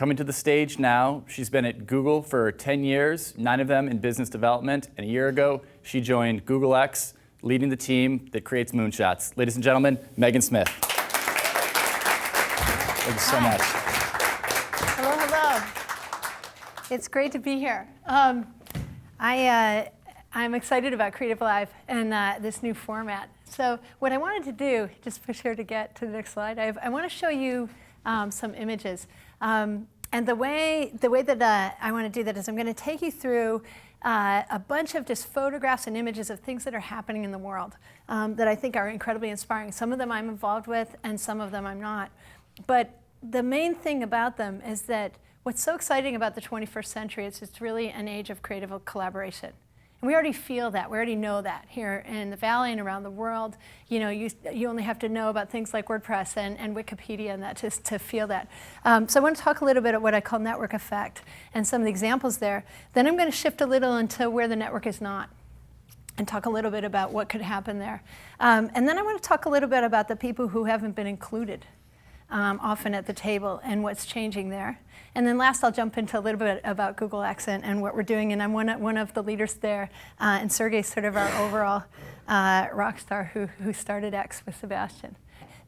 Coming to the stage now, she's been at Google for 10 years, 9 of them in business development, and a year ago, she joined Google X, leading the team that creates moonshots. Ladies and gentlemen, Megan Smith. Thank you so much. Hello, hello. It's great to be here. I'm excited about CreativeLive and this new format. So what I wanted to do, just push here to get to the next slide, I want to show you some images. And the way that I want to do that is I'm going to take you through a bunch of just photographs and images of things that are happening in the world that I think are incredibly inspiring. Some of them I'm involved with, and some of them I'm not. But the main thing about them is that what's so exciting about the 21st century is it's really an age of creative collaboration. And we already feel that. We already know that here in the Valley and around the world. You know, you only have to know about things like WordPress and Wikipedia and that just to feel that. So I want to talk a little bit about what I call network effect and some of the examples there. Then I'm going to shift a little into where the network is not and talk a little bit about what could happen there. And then I want to talk a little bit about the people who haven't been included often at the table and what's changing there. And then last, I'll jump into a little bit about Google X and what we're doing. And I'm one of the leaders there. And Sergey's sort of our overall rock star who started X with Sebastian.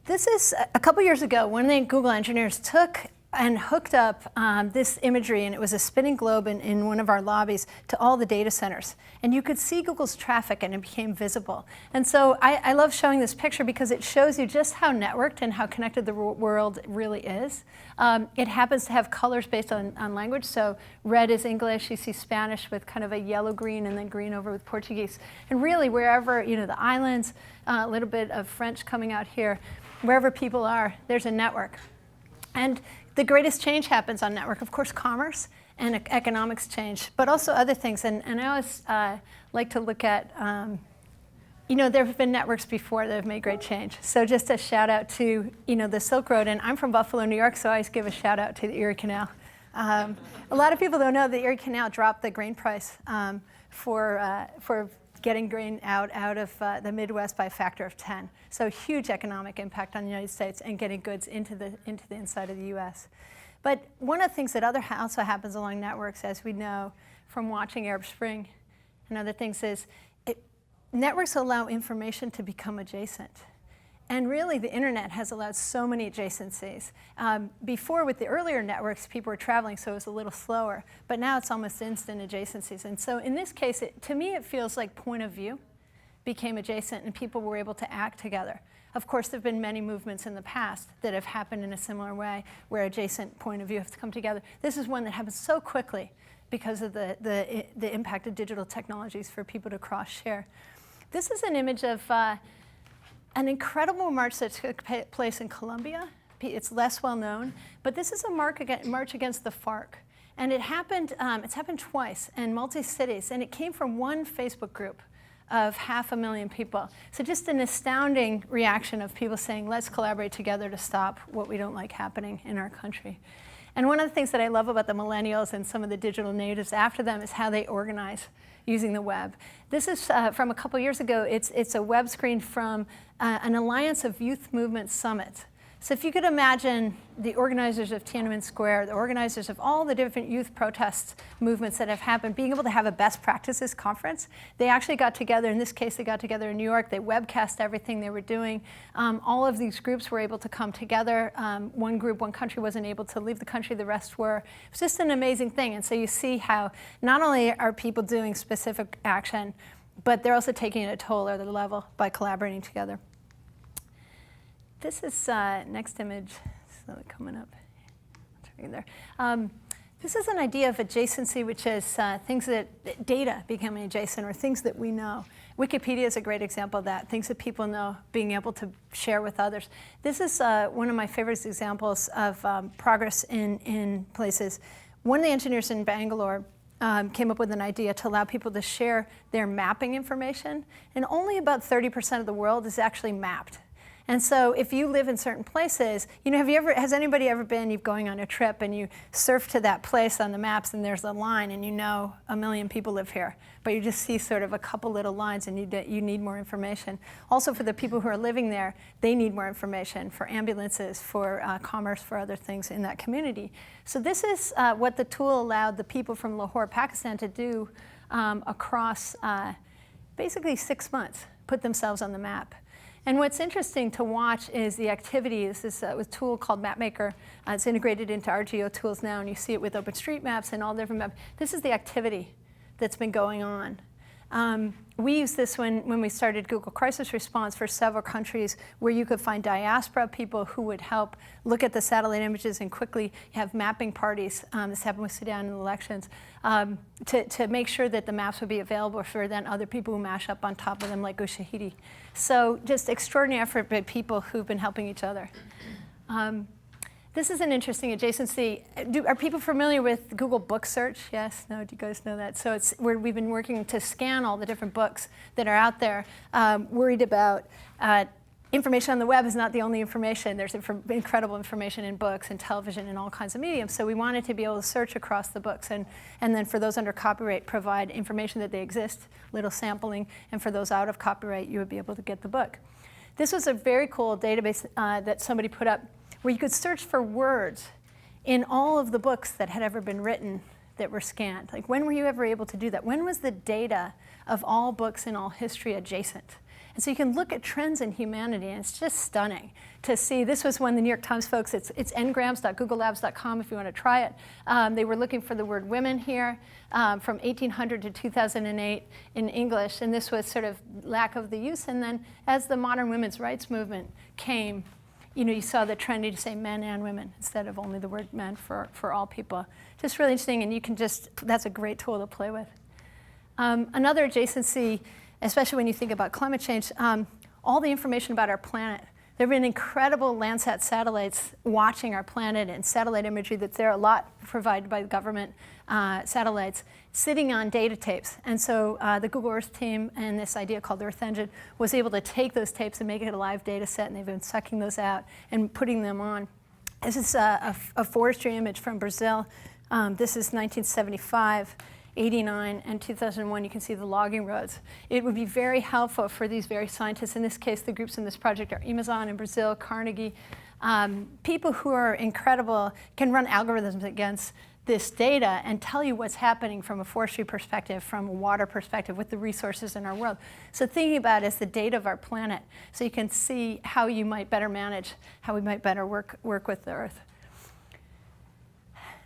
This is a couple years ago, one of the Google engineers took and hooked up this imagery, and it was a spinning globe in one of our lobbies to all the data centers. And you could see Google's traffic, and it became visible. And so I love showing this picture because it shows you just how networked and how connected the world really is. It happens to have colors based on language. So red is English. You see Spanish with kind of a yellow-green, and then green over with Portuguese. And really, wherever, you know, the islands, a little bit of French coming out here, wherever people are, there's a network. And the greatest change happens on network, of course, commerce and economics change, but also other things. And I always like to look at, you know, there have been networks before that have made great change. So just a shout out to, you know, the Silk Road. And I'm from Buffalo, New York, so I always give a shout out to the Erie Canal. A lot of people don't know the Erie Canal dropped the grain price for getting grain out of the Midwest by a factor of 10. So huge economic impact on the United States and getting goods into the inside of the US. But one of the things that also happens along networks, as we know from watching Arab Spring and other things, is networks allow information to become adjacent. And really, the internet has allowed so many adjacencies. Before, with the earlier networks, people were traveling, so it was a little slower. But now it's almost instant adjacencies. And so in this case, to me, it feels like point of view became adjacent, and people were able to act together. Of course, there have been many movements in the past that have happened in a similar way, where adjacent point of view have to come together. This is one that happens so quickly because of the impact of digital technologies for people to cross-share. This is an image of an incredible march that took place in Colombia. It's less well known, but this is a march against the FARC. And it's happened twice in multi-cities, and it came from one Facebook group of 500,000 people. So just an astounding reaction of people saying, let's collaborate together to stop what we don't like happening in our country. And one of the things that I love about the millennials and some of the digital natives after them is how they organize using the web. This is from a couple years ago. It's a web screen from an Alliance of Youth Movement Summit. So if you could imagine the organizers of Tiananmen Square, the organizers of all the different youth protest movements that have happened, being able to have a best practices conference, they actually got together. In this case, they got together in New York. They webcast everything they were doing. All of these groups were able to come together. One group, one country wasn't able to leave the country. The rest were. It was just an amazing thing. And so you see how not only are people doing specific action, but they're also taking it a toll at the level by collaborating together. This is next image, so coming up. There. This is an idea of adjacency, which is things that data becoming adjacent or things that we know. Wikipedia is a great example of that, things that people know, being able to share with others. This is one of my favorite examples of progress in places. One of the engineers in Bangalore came up with an idea to allow people to share their mapping information, and only about 30% of the world is actually mapped. And so if you live in certain places, has anybody ever been, going on a trip and you surf to that place on the maps and there's a line and a million people live here, but you just see sort of a couple little lines and you need more information. Also for the people who are living there, they need more information for ambulances, for commerce, for other things in that community. So this is what the tool allowed the people from Lahore, Pakistan to do across basically 6 months, put themselves on the map. And what's interesting to watch is the activity. This is a tool called MapMaker. It's integrated into RGO tools now, and you see it with OpenStreetMaps and all different maps. This is the activity that's been going on. We used this when we started Google Crisis Response for several countries where you could find diaspora people who would help look at the satellite images and quickly have mapping parties. This happened with Sudan in the elections, to make sure that the maps would be available for then other people who mash up on top of them like Ushahidi. So just extraordinary effort by people who've been helping each other. This is an interesting adjacency. Are people familiar with Google Book Search? Yes? No? Do you guys know that? So it's where we've been working to scan all the different books that are out there, worried about information on the web is not the only information. There's incredible information in books and television and all kinds of mediums. So we wanted to be able to search across the books and then for those under copyright, provide information that they exist, little sampling, and for those out of copyright, you would be able to get the book. This was a very cool database that somebody put up where you could search for words in all of the books that had ever been written that were scanned. Like, when were you ever able to do that? When was the data of all books in all history adjacent? And so you can look at trends in humanity, and it's just stunning to see. This was when the New York Times folks, it's ngrams.googlelabs.com if you want to try it. They were looking for the word women here from 1800 to 2008 in English, and this was sort of lack of the use. And then as the modern women's rights movement came, you saw the trend to say men and women instead of only the word men for all people. Just really interesting, and that's a great tool to play with. Another adjacency, especially when you think about climate change, all the information about our planet. There have been incredible Landsat satellites watching our planet and satellite imagery that's there, a lot provided by the government satellites, sitting on data tapes. And so the Google Earth team and this idea called Earth Engine was able to take those tapes and make it a live data set, and they've been sucking those out and putting them on. This is a forestry image from Brazil. This is 1975. 89 and 2001, you can see the logging roads. It would be very helpful for these very scientists. In this case, the groups in this project are Amazon in Brazil, Carnegie. People who are incredible can run algorithms against this data and tell you what's happening from a forestry perspective, from a water perspective, with the resources in our world. So thinking about it as the data of our planet, so you can see how you might better manage, how we might better work with the Earth.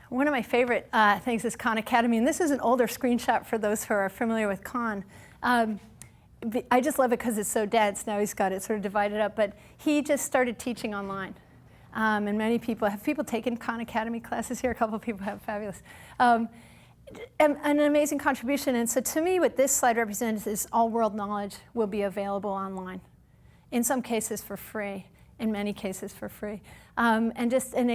One of my favorite things is Khan Academy, and this is an older screenshot for those who are familiar with Khan. I just love it because it's so dense. Now he's got it sort of divided up, but he just started teaching online. And many people, have people taken Khan Academy classes here? A couple of people have, fabulous. An amazing contribution, and so to me what this slide represents is all world knowledge will be available online. In some cases for free, in many cases for free. And just an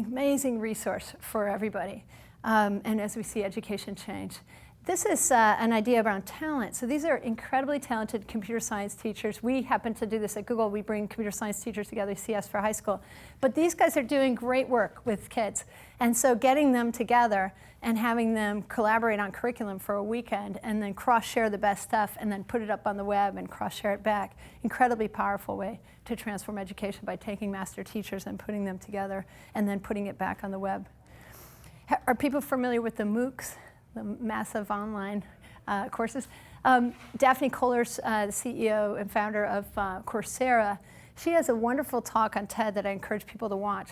amazing resource for everybody. And as we see education change. This is an idea around talent. So these are incredibly talented computer science teachers. We happen to do this at Google. We bring computer science teachers together, CS for high school. But these guys are doing great work with kids. And so getting them together and having them collaborate on curriculum for a weekend and then cross-share the best stuff and then put it up on the web and cross-share it back. Incredibly powerful way to transform education by taking master teachers and putting them together and then putting it back on the web. Are people familiar with the MOOCs? The massive online courses. Daphne Kohlers, the CEO and founder of Coursera, she has a wonderful talk on TED that I encourage people to watch.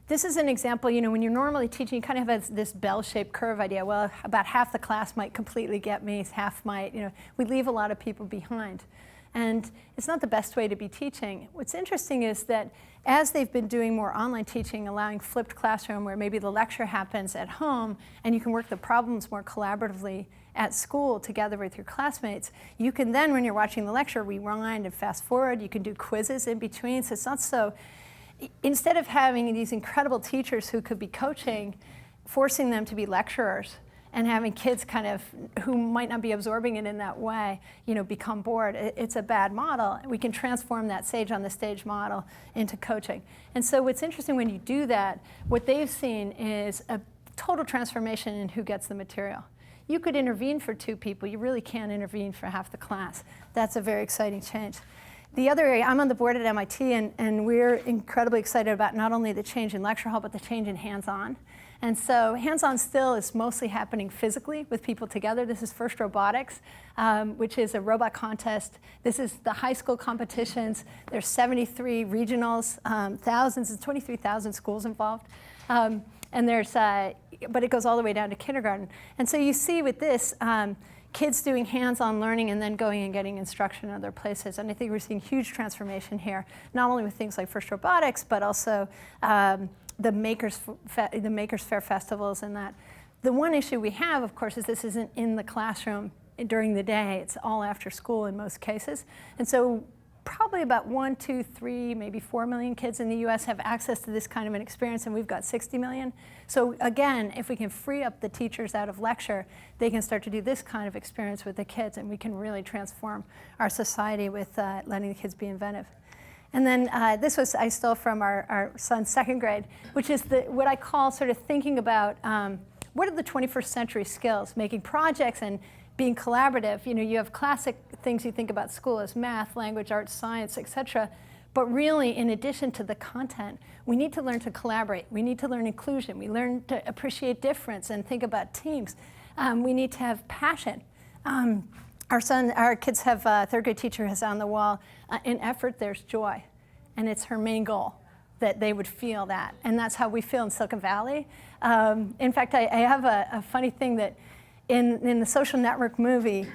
This is an example, when you're normally teaching, you kind of have this bell-shaped curve idea. Well, about half the class might completely get me, half might, we leave a lot of people behind. And it's not the best way to be teaching. What's interesting is that as they've been doing more online teaching, allowing flipped classroom where maybe the lecture happens at home and you can work the problems more collaboratively at school together with your classmates, you can then, when you're watching the lecture, rewind and fast forward. You can do quizzes in between. So it's not so, instead of having these incredible teachers who could be coaching, forcing them to be lecturers, and having kids kind of who might not be absorbing it in that way, become bored. It's a bad model. We can transform that sage on the stage model into coaching. And so what's interesting when you do that, what they've seen is a total transformation in who gets the material. You could intervene for 2 people. You really can't intervene for half the class. That's a very exciting change. The other area, I'm on the board at MIT, and we're incredibly excited about not only the change in lecture hall, but the change in hands-on. And so hands-on still is mostly happening physically with people together. This is First Robotics, which is a robot contest. This is the high school competitions. There's 73 regionals, thousands, and 23,000 schools involved. And there's, but it goes all the way down to kindergarten. And so you see with this, kids doing hands-on learning and then going and getting instruction in other places. And I think we're seeing huge transformation here, not only with things like First Robotics, but also the Makers Fair festivals and that. The one issue we have, of course, is this isn't in the classroom during the day. It's all after school in most cases. And so probably about 1, 2, 3, maybe 4 million kids in the US have access to this kind of an experience, and we've got 60 million. So again, if we can free up the teachers out of lecture, they can start to do this kind of experience with the kids, and we can really transform our society with letting the kids be inventive. And then this was I stole from our son's 2nd grade, which is what I call sort of thinking about what are the 21st century skills, making projects and being collaborative. You have classic things you think about school as math, language, arts, science, etc. But really, in addition to the content, we need to learn to collaborate. We need to learn inclusion. We learn to appreciate difference and think about teams. We need to have passion. Our kids have a 3rd grade teacher has on the wall, in effort there's joy. And it's her main goal, that they would feel that. And that's how we feel in Silicon Valley. In fact, I have a funny thing that in the Social Network movie,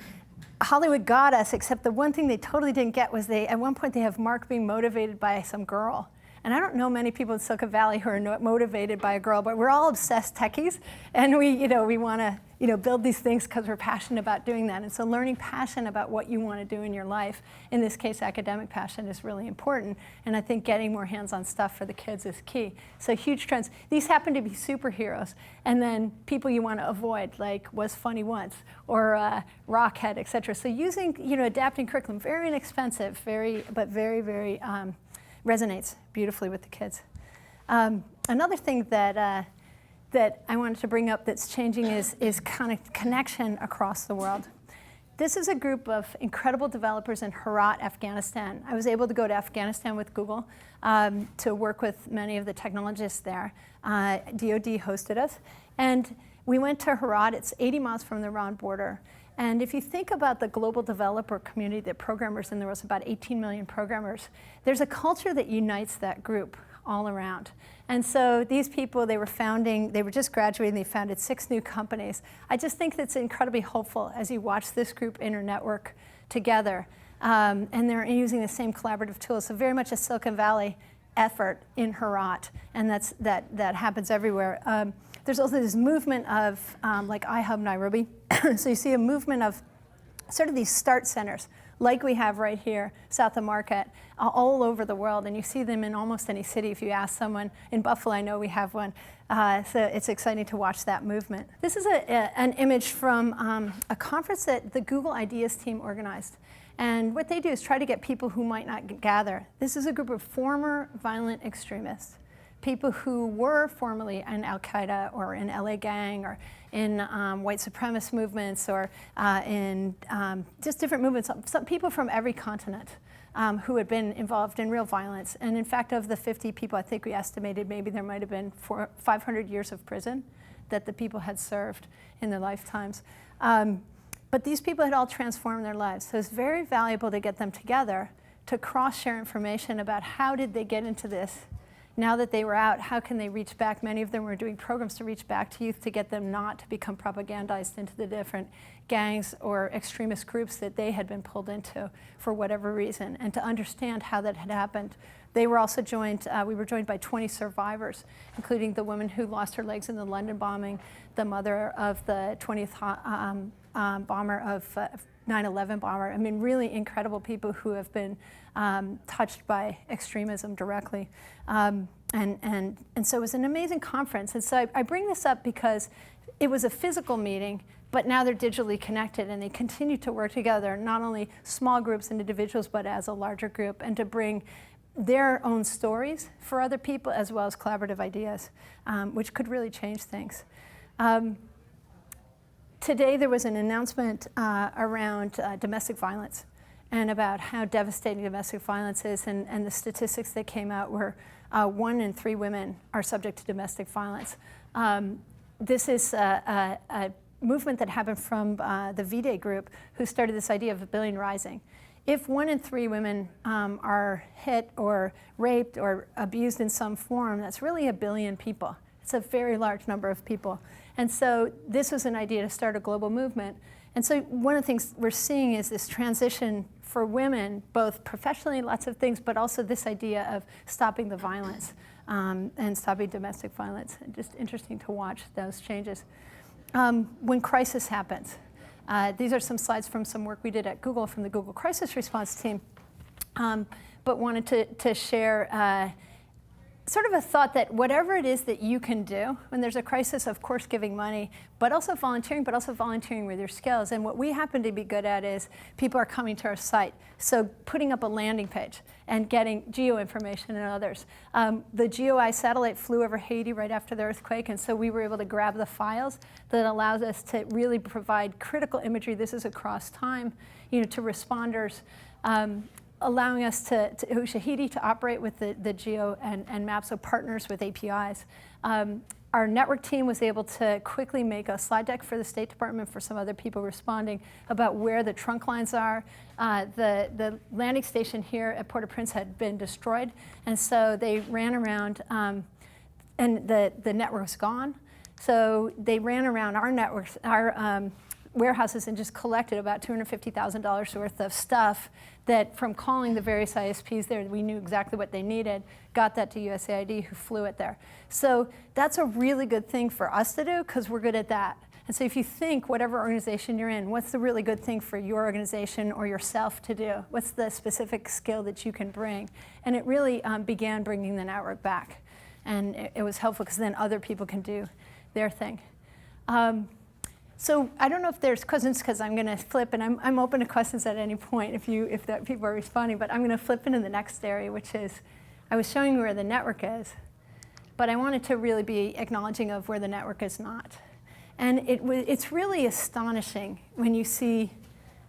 Hollywood got us, except the one thing they totally didn't get was at one point they have Mark being motivated by some girl. And I don't know many people in Silicon Valley who are motivated by a girl, but we're all obsessed techies, and we want to build these things because we're passionate about doing that. And so learning passion about what you want to do in your life, in this case academic passion, is really important. And I think getting more hands-on stuff for the kids is key. So huge trends. These happen to be superheroes, and then people you want to avoid, like Was Funny Once or Rockhead, et cetera. So using, adapting curriculum, very inexpensive, but very, very resonates beautifully with the kids. Another thing that I wanted to bring up that's changing is kind of connection across the world. This is a group of incredible developers in Herat, Afghanistan. I was able to go to Afghanistan with Google to work with many of the technologists there. DoD hosted us. And we went to Herat. It's 80 miles from the Iran border. And if you think about the global developer community, the programmers, and there was about 18 million programmers, there's a culture that unites that group all around. And so these people, they were just graduating, they founded 6 new companies. I just think that's incredibly hopeful as you watch this group internetwork together. And they're using the same collaborative tools. So very much a Silicon Valley effort in Herat, and that happens everywhere. There's also this movement of, like iHub Nairobi. So you see a movement of sort of these start centers, like we have right here, south of Market, all over the world. And you see them in almost any city. If you ask someone, in Buffalo, I know we have one. So it's exciting to watch that movement. This is an image from a conference that the Google Ideas team organized. And what they do is try to get people who might not gather. This is a group of former violent extremists, people who were formerly in Al-Qaeda or in LA Gang or in white supremacist movements or in just different movements, some people from every continent who had been involved in real violence. And in fact, of the 50 people, I think we estimated maybe there might have been 500 years of prison that the people had served in their lifetimes. But these people had all transformed their lives. So it's very valuable to get them together to cross-share information about how did they get into this. Now that they were out, how can they reach back? Many of them were doing programs to reach back to youth to get them not to become propagandized into the different gangs or extremist groups that they had been pulled into for whatever reason, and to understand how that had happened. They were also joined, we were joined by 20 survivors, including the woman who lost her legs in the London bombing, the mother of the 20th bomber of 9/11 bomber. I mean, really incredible people who have been touched by extremism directly. And so it was an amazing conference. And so I bring this up because it was a physical meeting, but now they're digitally connected and they continue to work together, not only small groups and individuals, but as a larger group, and to bring their own stories for other people as well as collaborative ideas, which could really change things. Today there was an announcement around domestic violence and about how devastating domestic violence is, and the statistics that came out were 1 in 3 women are subject to domestic violence. This is a movement that happened from the V-Day group, who started this idea of a billion rising. If 1 in 3 women are hit or raped or abused in some form, that's really 1 billion people. It's a very large number of people. And so this was an idea to start a global movement. And so one of the things we're seeing is this transition for women, both professionally, lots of things, but also this idea of stopping the violence and stopping domestic violence. Just interesting to watch those changes. When crisis happens, these are some slides from some work we did at Google from the Google Crisis Response team, but wanted to share sort of a thought that whatever it is that you can do when there's a crisis, of course giving money, but also volunteering with your skills. And what we happen to be good at is people are coming to our site. So putting up a landing page and getting geo information and others. The GeoEye satellite flew over Haiti right after the earthquake, and so we were able to grab the files that allows us to really provide critical imagery. This is across time, to responders. Allowing us to Ushahidi to operate with the geo and maps, so partners with APIs. Our network team was able to quickly make a slide deck for the State Department, for some other people responding, about where the trunk lines are. The landing station here at Port-au-Prince had been destroyed, and so they ran around, and the network was gone. So they ran around our networks, our warehouses, and just collected about $250,000 worth of stuff that, from calling the various ISPs there, we knew exactly what they needed, got that to USAID, who flew it there. So that's a really good thing for us to do, because we're good at that. And so if you think, whatever organization you're in, what's the really good thing for your organization or yourself to do? What's the specific skill that you can bring? And it really began bringing the network back. And it was helpful, because then other people can do their thing. So I don't know if there's questions, because I'm going to flip, and I'm open to questions at any point if people are responding. But I'm going to flip into the next area, which is, I was showing you where the network is, but I wanted to really be acknowledging of where the network is not. And it's really astonishing when you see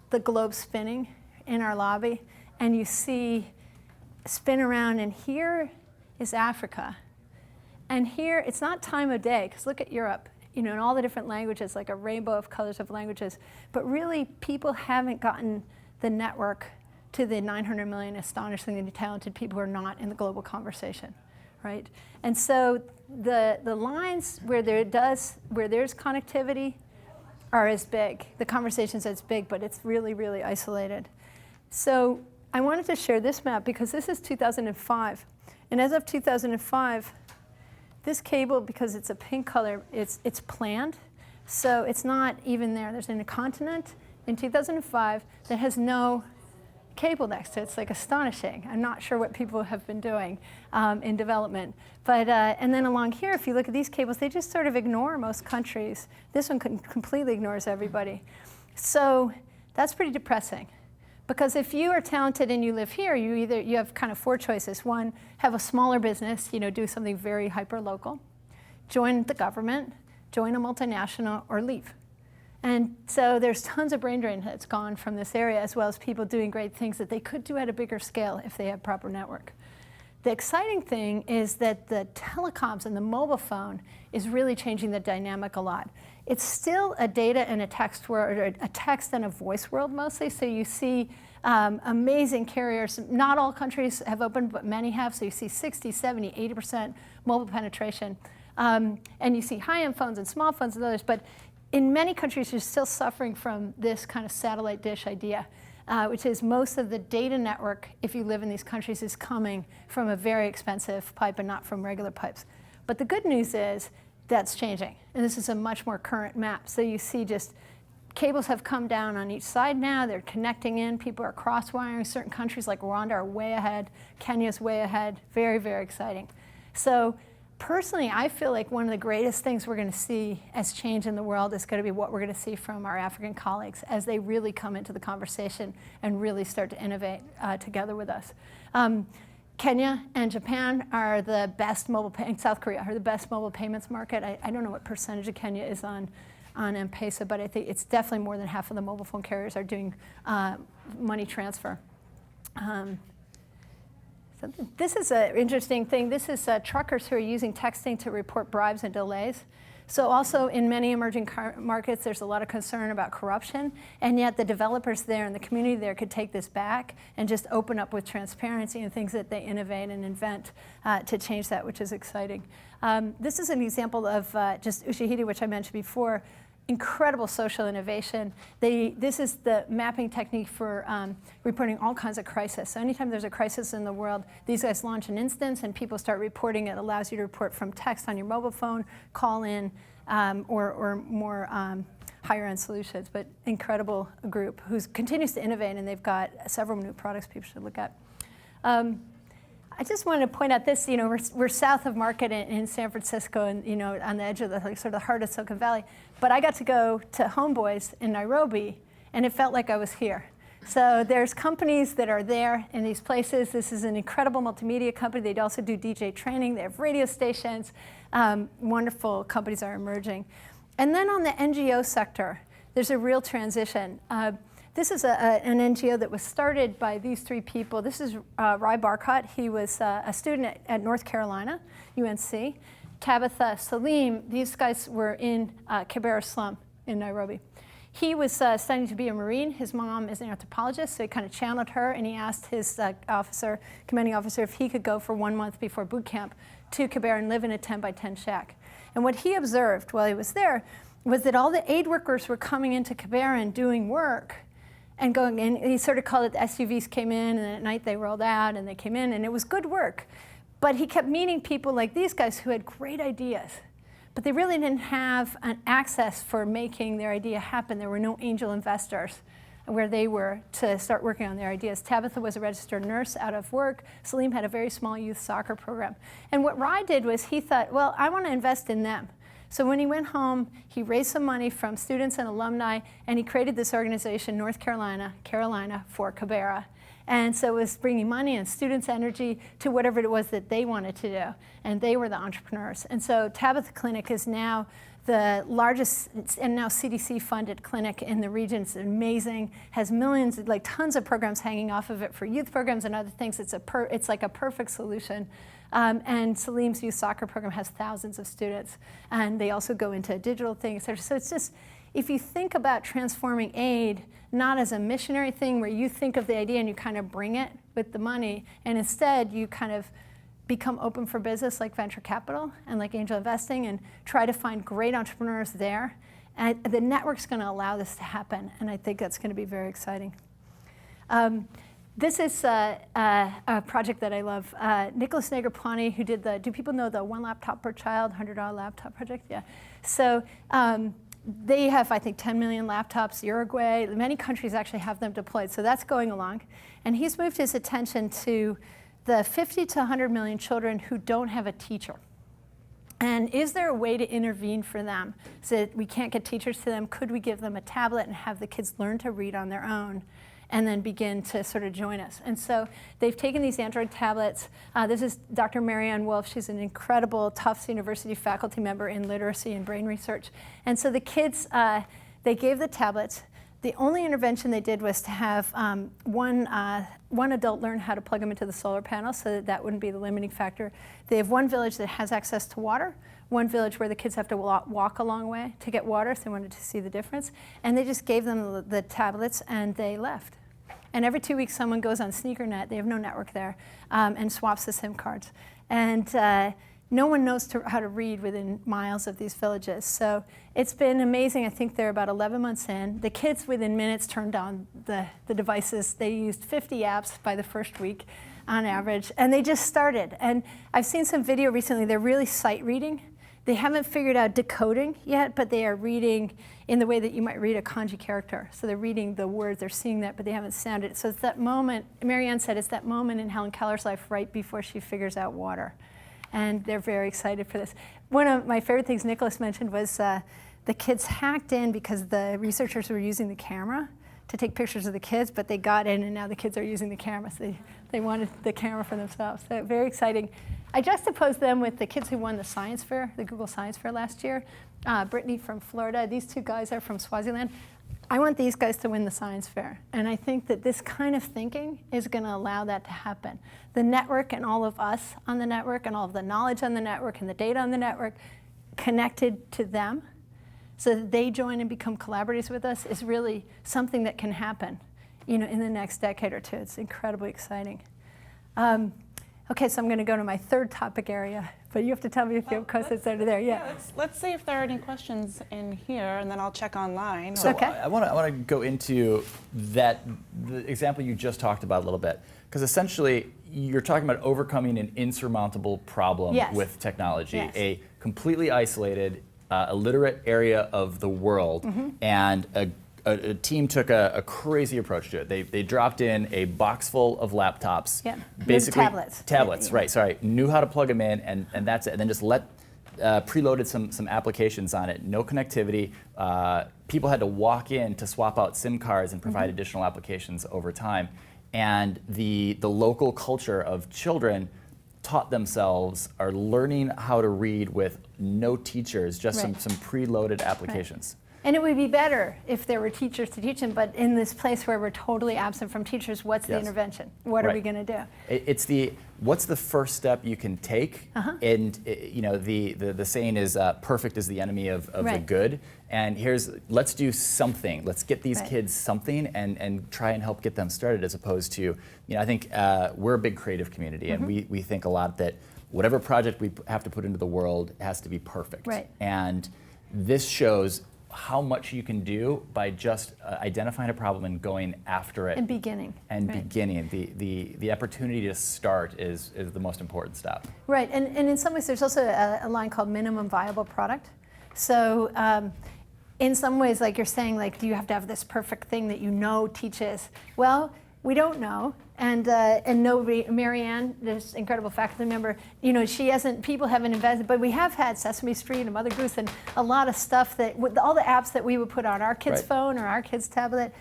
the globe spinning in our lobby, and you see spin around, and here is Africa. And here, it's not time of day, because look at Europe. In all the different languages, like a rainbow of colors of languages. But really, people haven't gotten the network to the 900 million astonishingly talented people who are not in the global conversation, right? And so the lines where there's connectivity are as big. The conversation's as big, but it's really, really isolated. So I wanted to share this map, because this is 2005. And as of 2005, this cable, because it's a pink color, it's planned. So it's not even there. There's a continent in 2005 that has no cable next to it. It's like astonishing. I'm not sure what people have been doing in development. But, and then along here, if you look at these cables, they just sort of ignore most countries. This one completely ignores everybody. So that's pretty depressing. Because if you are talented and you live here, you have kind of 4 choices. One, have a smaller business, do something very hyper-local, join the government, join a multinational, or leave. And so there's tons of brain drain that's gone from this area, as well as people doing great things that they could do at a bigger scale if they have proper network. The exciting thing is that the telecoms and the mobile phone is really changing the dynamic a lot. It's still a data and a text world, or a text and a voice world mostly. So you see amazing carriers. Not all countries have opened, but many have. So you see 60, 70, 80% mobile penetration. And you see high-end phones and small phones and others. But in many countries, you're still suffering from this kind of satellite dish idea, which is most of the data network, if you live in these countries, is coming from a very expensive pipe and not from regular pipes. But the good news is that's changing. And this is a much more current map. So you see just Cables have come down on each side now. They're connecting in. People are cross-wiring. Certain countries like Rwanda are way ahead. Kenya's way ahead. Very, very exciting. So personally, I feel like one of the greatest things we're going to see as change in the world is going to be what we're going to see from our African colleagues as they really come into the conversation and really start to innovate together with us. Kenya and Japan are the best and South Korea are the best mobile payments market. I don't know what percentage of Kenya is on M-Pesa, but I think it's definitely more than half of the mobile phone carriers are doing money transfer. So this is an interesting thing. This is truckers who are using texting to report bribes and delays. So also in many emerging markets, there's a lot of concern about corruption, and yet the developers there and the community there could take this back and just open up with transparency and things that they innovate and invent to change that, which is exciting. This is an example of just Ushahidi, which I mentioned before. Incredible social innovation. This is the mapping technique for reporting all kinds of crises. So anytime there's a crisis in the world, these guys launch an instance and people start reporting. It allows you to report from text on your mobile phone, call in, or more higher-end solutions. But incredible group who continues to innovate, and they've got several new products people should look at. I just wanted to point out this, we're south of Market in San Francisco and, on the edge of the sort of the heart of Silicon Valley. But I got to go to Homeboys in Nairobi, and it felt like I was here. So there's companies that are there in these places. This is an incredible multimedia company. They also do DJ training. They have radio stations. Wonderful companies are emerging. And then on the NGO sector, there's a real transition. This is an NGO that was started by these three people. This is Rai Barkat. He was a student at North Carolina, UNC. Tabitha, Salim, these guys were in Kibera slum in Nairobi. He was studying to be a Marine. His mom is an anthropologist, so he kind of channeled her, and he asked his commanding officer, if he could go for 1 month before boot camp to Kibera and live in a 10-by-10 shack. And what he observed while he was there was that all the aid workers were coming into Kibera and doing work, and going in. He sort of called it the SUVs came in, and then at night they rolled out, and they came in, and it was good work. But he kept meeting people like these guys who had great ideas, but they really didn't have an access for making their idea happen. There were no angel investors where they were to start working on their ideas. Tabitha was a registered nurse out of work. Salim had a very small youth soccer program. And what Rai did was he thought, well, I want to invest in them. So when he went home, he raised some money from students and alumni, and he created this organization, North Carolina for Kibera. And so it was bringing money and students' energy to whatever it was that they wanted to do. And they were the entrepreneurs. And so Tabitha Clinic is now the largest and now CDC-funded clinic in the region. It's amazing, has millions, like tons of programs hanging off of it for youth programs and other things. It's like a perfect solution. And Salim's youth soccer program has thousands of students. And they also go into digital things, et cetera. So it's just, if you think about transforming aid, not as a missionary thing where you think of the idea and you kind of bring it with the money, and instead you kind of become open for business like venture capital and like angel investing and try to find great entrepreneurs there. And the network's going to allow this to happen, and I think that's going to be very exciting. This is a project that I love. Nicholas Negroponte, who did do people know the One Laptop Per Child, $100 laptop project? Yeah. So they have, I think, 10 million laptops. Uruguay, many countries actually have them deployed. So that's going along. And he's moved his attention to the 50 to 100 million children who don't have a teacher. And is there a way to intervene for them so that we can't get teachers to them? Could we give them a tablet and have the kids learn to read on their own and then begin to sort of join us? And so they've taken these Android tablets. This is Dr. Marianne Wolf. She's an incredible Tufts University faculty member in literacy and brain research. And so the kids, they gave the tablets. The only intervention they did was to have one adult learn how to plug them into the solar panel so that wouldn't be the limiting factor. They have one village that has access to water, one village where the kids have to walk a long way to get water if they wanted to see the difference. And they just gave them the tablets and they left. And every 2 weeks someone goes on SneakerNet, they have no network there, and swaps the SIM cards. And no one knows how to read within miles of these villages. So it's been amazing. I think they're about 11 months in. The kids within minutes turned on the devices. They used 50 apps by the first week on average, and they just started. And I've seen some video recently. They're really sight reading. They haven't figured out decoding yet, but they are reading in the way that you might read a kanji character. So they're reading the words, they're seeing that, but they haven't sounded it. So it's that moment, Marianne said, it's that moment in Helen Keller's life right before she figures out water. And they're very excited for this. One of my favorite things Nicholas mentioned was the kids hacked in because the researchers were using the camera to take pictures of the kids, but they got in and now the kids are using the camera. So they wanted the camera for themselves. So very exciting. I juxtaposed them with the kids who won the science fair, the Google Science Fair last year. Brittany from Florida, these two guys are from Swaziland. I want these guys to win the science fair. And I think that this kind of thinking is going to allow that to happen. The network and all of us on the network and all of the knowledge on the network and the data on the network connected to them so that they join and become collaborators with us is really something that can happen, in the next decade or two. It's incredibly exciting. Okay, so I'm going to go to my third topic area, but you have to tell me if you have questions over there. Yeah. Let's see if there are any questions in here, and then I'll check online. So Okay. I want to go into the example you just talked about a little bit, because essentially you're talking about overcoming an insurmountable problem Yes. with technology, Yes. a completely isolated, illiterate area of the world, and a team took a crazy approach to it. They dropped in a box full of laptops, Yeah. basically Tablets. tablets, Yeah. right? Sorry, knew how to plug them in, and that's it. And then just preloaded some applications on it. No connectivity. People had to walk in to swap out SIM cards and provide additional applications over time. And the local culture of children taught themselves are learning how to read with no teachers, just Right. some preloaded applications. And it would be better if there were teachers to teach them, but in this place where we're totally absent from teachers, what's the Yes. intervention? What are Right. we going to do? It's what's the first step you can take, and the saying is perfect is the enemy of the Right. good. And let's do something. Let's get these Right. kids something and try and help get them started, as opposed to, I think we're a big creative community, and we think a lot that whatever project we have to put into the world has to be perfect. Right. And this shows how much you can do by just identifying a problem and going after it. And beginning. And Right. beginning. The opportunity to start is the most important step. Right, and in some ways there's also a line called minimum viable product. So in some ways, like you're saying, like, do you have to have this perfect thing that teaches? Well, we don't know, and nobody, Marianne, this incredible faculty member, people haven't invested, but we have had Sesame Street and Mother Goose and a lot of stuff with all the apps that we would put on our kids' Right. phone or our kids' tablet,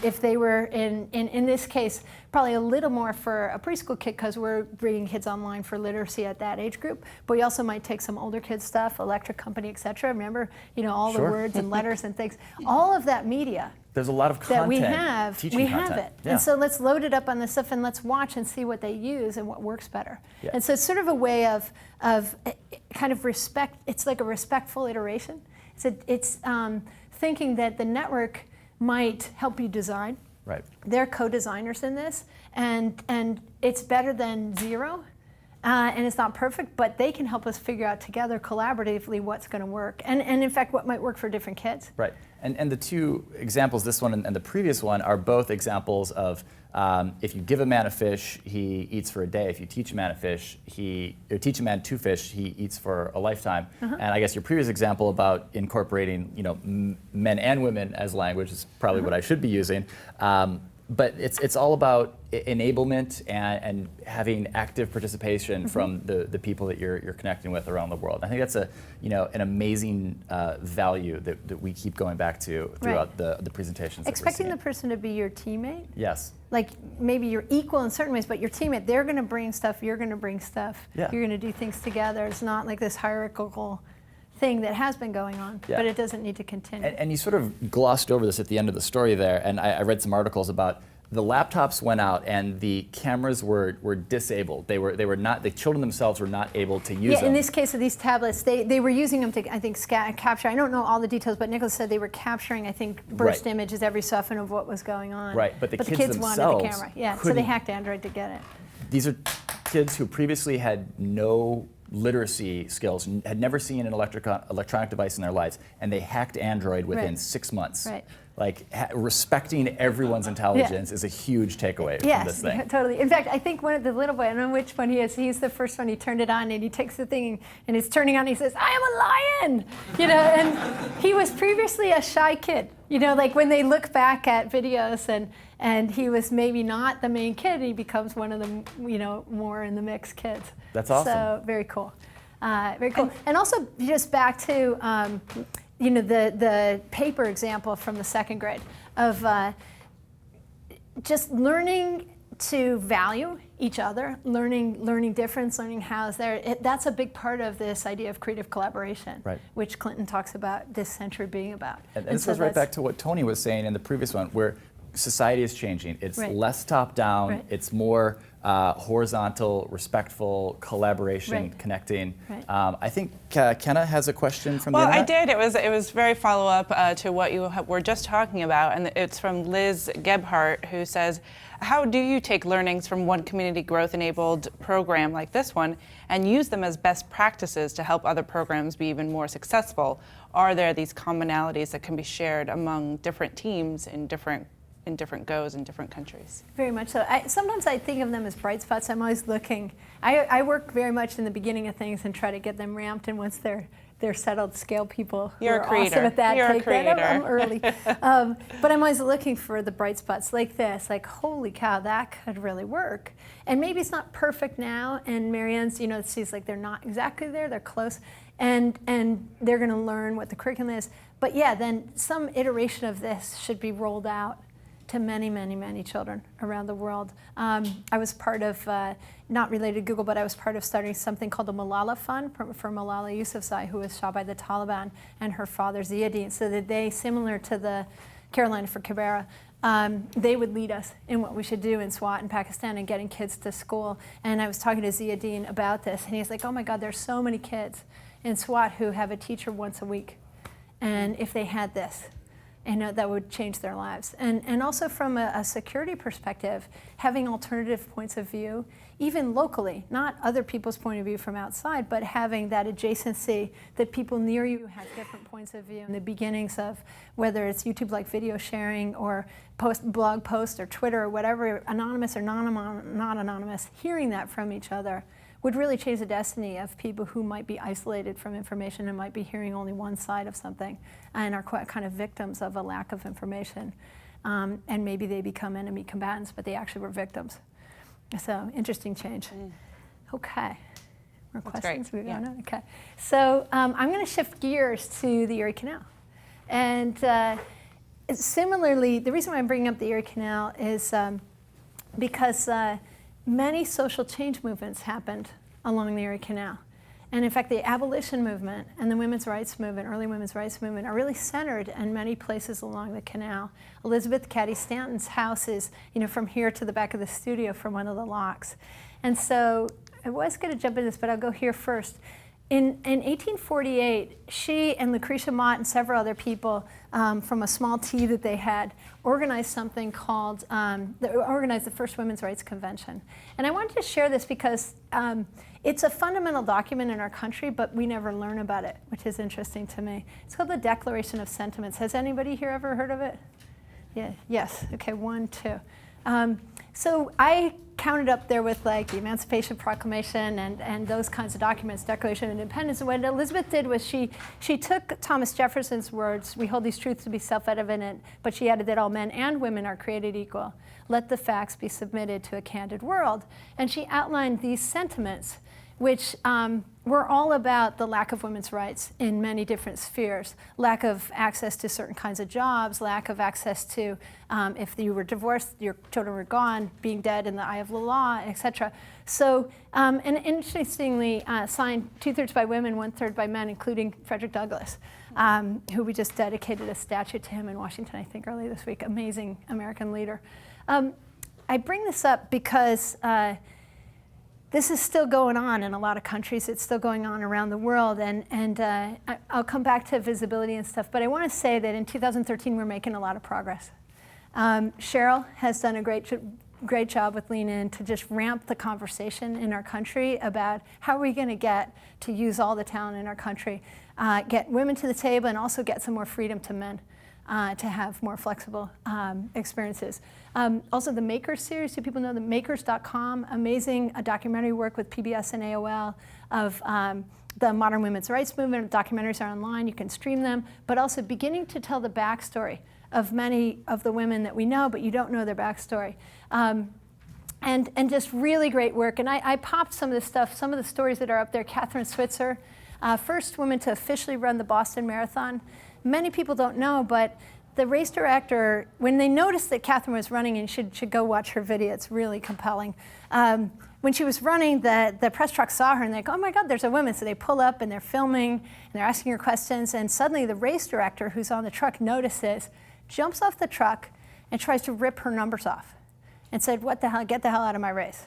if they were in this case, probably a little more for a preschool kid because we're bringing kids online for literacy at that age group, but we also might take some older kids' stuff, Electric Company, et cetera. Remember, all the Sure. words and letters and things. All of that media There's a lot of content. that we have content. it. Yeah. And so let's load it up on this stuff and let's watch and see what they use and what works better. Yeah. And so it's sort of a way of kind of respect. It's like a respectful iteration. It's thinking that the network might help you design. Right. They're co-designers in this, and it's better than zero. And it's not perfect, but they can help us figure out together collaboratively what's going to work. And in fact, what might work for different kids. Right. And the two examples, this one and the previous one, are both examples of if you give a man a fish, he eats for a day. If you teach a man teach a man to fish, he eats for a lifetime. And I guess your previous example about incorporating, men and women as language is probably what I should be using. But it's all about enablement and having active participation from the people that you're connecting with around the world. I think that's an amazing value that we keep going back to throughout the presentations. Expecting the person to be your teammate. Yes. Like maybe you're equal in certain ways, but your teammate, they're going to bring stuff, you're going to bring stuff. Yeah. You're going to do things together. It's not like this hierarchical thing that has been going on, Yeah. but it doesn't need to continue. And you sort of glossed over this at the end of the story there, and I read some articles about the laptops went out and the cameras were disabled. The children themselves were not able to use them. In this case of these tablets, they were using them to, I think, capture. I don't know all the details, but Nicholas said they were capturing, I think, burst Right. images every so often of what was going on. Right, but the kids wanted the themselves camera. Yeah, so they couldn't- hacked Android to get it. These are kids who previously had no literacy skills, had never seen an electronic device in their lives, and they hacked Android within 6 months. Right. Like, respecting everyone's intelligence is a huge takeaway from this thing. Yes, totally. In fact, I think one of the little boy, I don't know which one he is, he's the first one, he turned it on, and he takes the thing, and it's turning on, and he says, I am a lion! And he was previously a shy kid. Like when they look back at videos, and he was maybe not the main kid, he becomes one of the, more in the mix kids. That's awesome. So, very cool. Very cool. And also, just back to, the paper example from the second grade of just learning to value each other, learning difference, learning how is there. That's a big part of this idea of creative collaboration, which Clinton talks about this century being about. And this goes right back to what Tony was saying in the previous one, where society is changing. It's less top-down. It's more horizontal, respectful, collaboration, connecting. I think Kenna has a question from the internet. Well, I did. It was very follow-up to what you were just talking about, and it's from Liz Gebhardt, who says, how do you take learnings from one community growth-enabled program like this one and use them as best practices to help other programs be even more successful? Are there these commonalities that can be shared among different teams in different goes in different countries? Very much so. Sometimes I think of them as bright spots. I'm always looking. I work very much in the beginning of things and try to get them ramped, and once they're settled scale people who are awesome at that, You're take a creator. that up early. But I'm always looking for the bright spots like this, like, holy cow, that could really work. And maybe it's not perfect now, and Marianne's, sees like they're not exactly there, they're close, and they're gonna learn what the curriculum is. But yeah, then some iteration of this should be rolled out to many, many, many children around the world. I was part of, not related to Google, but I was part of starting something called the Malala Fund for Malala Yousafzai, who was shot by the Taliban, and her father Ziauddin, so that they, similar to the Carolina for Kibera, they would lead us in what we should do in Swat in Pakistan and getting kids to school. And I was talking to Ziauddin about this, and he's like, oh my God, there's so many kids in Swat who have a teacher once a week. And if they had this, that would change their lives. And also from a security perspective, having alternative points of view, even locally, not other people's point of view from outside, but having that adjacency that people near you have different points of view. In the beginnings of whether it's YouTube-like video sharing or blog posts or Twitter or whatever, anonymous or not anonymous, hearing that from each other would really change the destiny of people who might be isolated from information and might be hearing only one side of something and are quite kind of victims of a lack of information. And maybe they become enemy combatants, but they actually were victims. So, interesting change. Okay. More questions? Great. Yeah. Okay. So, I'm going to shift gears to the Erie Canal. And similarly, the reason why I'm bringing up the Erie Canal is because many social change movements happened along the Erie Canal. And in fact, the abolition movement and the women's rights movement, early women's rights movement, are really centered in many places along the canal. Elizabeth Cady Stanton's house is, from here to the back of the studio from one of the locks. And so I was going to jump into this, but I'll go here first. In 1848, she and Lucretia Mott and several other people from a small tea that they had organized something called, organized the first Women's Rights Convention. And I wanted to share this because it's a fundamental document in our country, but we never learn about it, which is interesting to me. It's called the Declaration of Sentiments. Has anybody here ever heard of it? Yeah. Yes. Okay, 1, 2. So I counted up there with like the Emancipation Proclamation and those kinds of documents, Declaration of Independence. And what Elizabeth did was she took Thomas Jefferson's words, we hold these truths to be self-evident, but she added that all men and women are created equal. Let the facts be submitted to a candid world. And she outlined these sentiments, which were all about the lack of women's rights in many different spheres. Lack of access to certain kinds of jobs, lack of access to, if you were divorced, your children were gone, being dead in the eye of the law, etc. So, and interestingly, signed 2/3 by women, 1/3 by men, including Frederick Douglass, who we just dedicated a statue to him in Washington, I think, earlier this week. Amazing American leader. I bring this up because this is still going on in a lot of countries. It's still going on around the world, and I'll come back to visibility and stuff, but I want to say that in 2013 we're making a lot of progress. Cheryl has done a great great job with Lean In to just ramp the conversation in our country about how are we going to get to use all the talent in our country, get women to the table, and also get some more freedom to men to have more flexible experiences. Also the Makers series, do people know the Makers.com, amazing documentary work with PBS and AOL of the modern women's rights movement. Documentaries are online, you can stream them, but also beginning to tell the backstory of many of the women that we know, but you don't know their backstory. And just really great work. And I popped some of this stuff, some of the stories that are up there. Catherine Switzer, first woman to officially run the Boston Marathon. Many people don't know, but the race director, when they noticed that Catherine was running, and you should go watch her video, it's really compelling. When she was running, the press truck saw her and they go, oh my God, there's a woman. So they pull up and they're filming and they're asking her questions. And suddenly the race director who's on the truck notices, jumps off the truck and tries to rip her numbers off and said, what the hell, get the hell out of my race.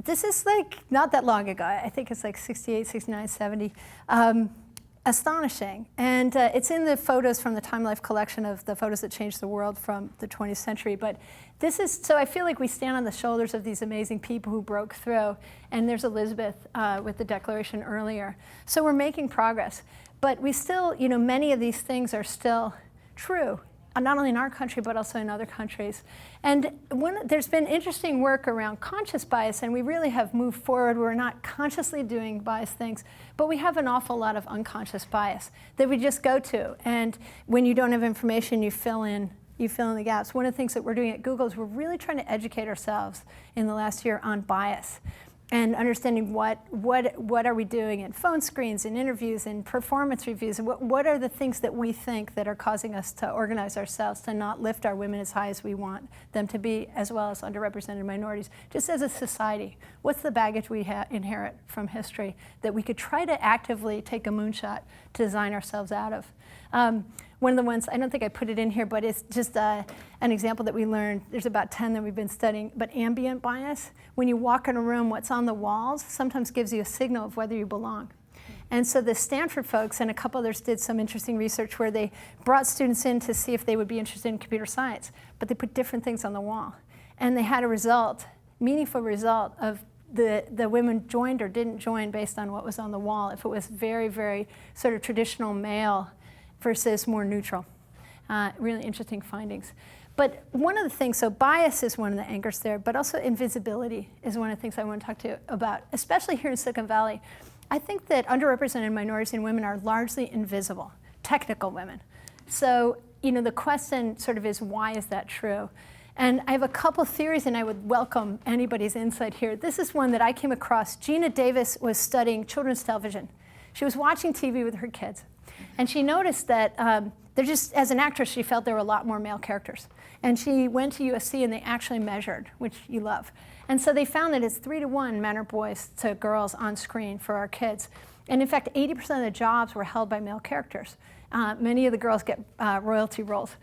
This is like not that long ago. I think it's like 68, 69, 70. Astonishing. And it's in the photos from the Time Life collection of the photos that changed the world from the 20th century. But this is, so I feel like we stand on the shoulders of these amazing people who broke through. And there's Elizabeth with the declaration earlier. So we're making progress. But we still, many of these things are still true, not only in our country, but also in other countries. And there's been interesting work around conscious bias, and we really have moved forward. We're not consciously doing biased things, but we have an awful lot of unconscious bias that we just go to. And when you don't have information, you fill in the gaps. One of the things that we're doing at Google is we're really trying to educate ourselves in the last year on bias, and understanding what are we doing in phone screens, in interviews, in performance reviews, and what are the things that we think that are causing us to organize ourselves to not lift our women as high as we want them to be, as well as underrepresented minorities. Just as a society, what's the baggage we inherit from history that we could try to actively take a moonshot to design ourselves out of? One of the ones, I don't think I put it in here, but it's just an example that we learned. There's about 10 that we've been studying, but ambient bias. When you walk in a room, what's on the walls sometimes gives you a signal of whether you belong. And so the Stanford folks and a couple others did some interesting research where they brought students in to see if they would be interested in computer science, but they put different things on the wall. And they had a result, meaningful result of the women joined or didn't join based on what was on the wall, if it was very, very sort of traditional male versus more neutral. Really interesting findings. But one of the things, so bias is one of the anchors there, but also invisibility is one of the things I want to talk to you about, especially here in Silicon Valley. I think that underrepresented minorities and women are largely invisible, technical women. So, the question sort of is, why is that true? And I have a couple theories, and I would welcome anybody's insight here. This is one that I came across. Gina Davis was studying children's television. She was watching TV with her kids. And she noticed that as an actress, she felt there were a lot more male characters. And she went to USC and they actually measured, which you love. And so they found that it's 3-to-1 men or boys to girls on screen for our kids. And in fact, 80% of the jobs were held by male characters. Many of the girls get royalty roles.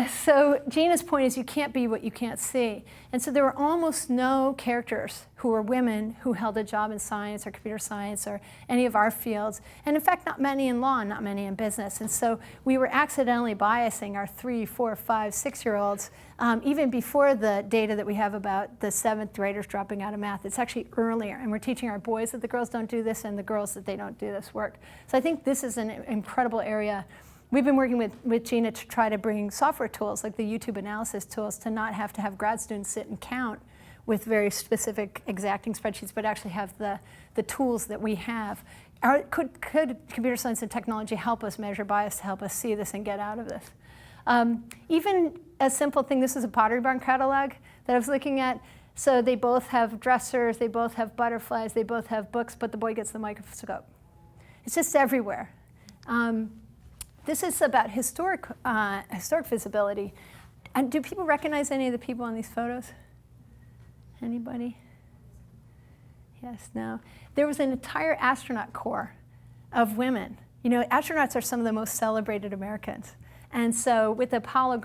So Gina's point is you can't be what you can't see. And so there were almost no characters who were women who held a job in science or computer science or any of our fields. And in fact, not many in law, not many in business. And so we were accidentally biasing our 3, 4, 5, 6-year-olds even before the data that we have about the 7th graders dropping out of math. It's actually earlier. And we're teaching our boys that the girls don't do this and the girls that they don't do this work. So I think this is an incredible area. We've been working with Gina to try to bring software tools like the YouTube analysis tools to not have to have grad students sit and count with very specific exacting spreadsheets, but actually have the tools that we have. Could computer science and technology help us measure bias to help us see this and get out of this? Even a simple thing, this is a Pottery Barn catalog that I was looking at. So they both have dressers, they both have butterflies, they both have books, but the boy gets the microscope. It's just everywhere. This is about historic visibility. And do people recognize any of the people on these photos? Anybody? Yes, no. There was an entire astronaut corps of women. Astronauts are some of the most celebrated Americans. And so with the Apollo,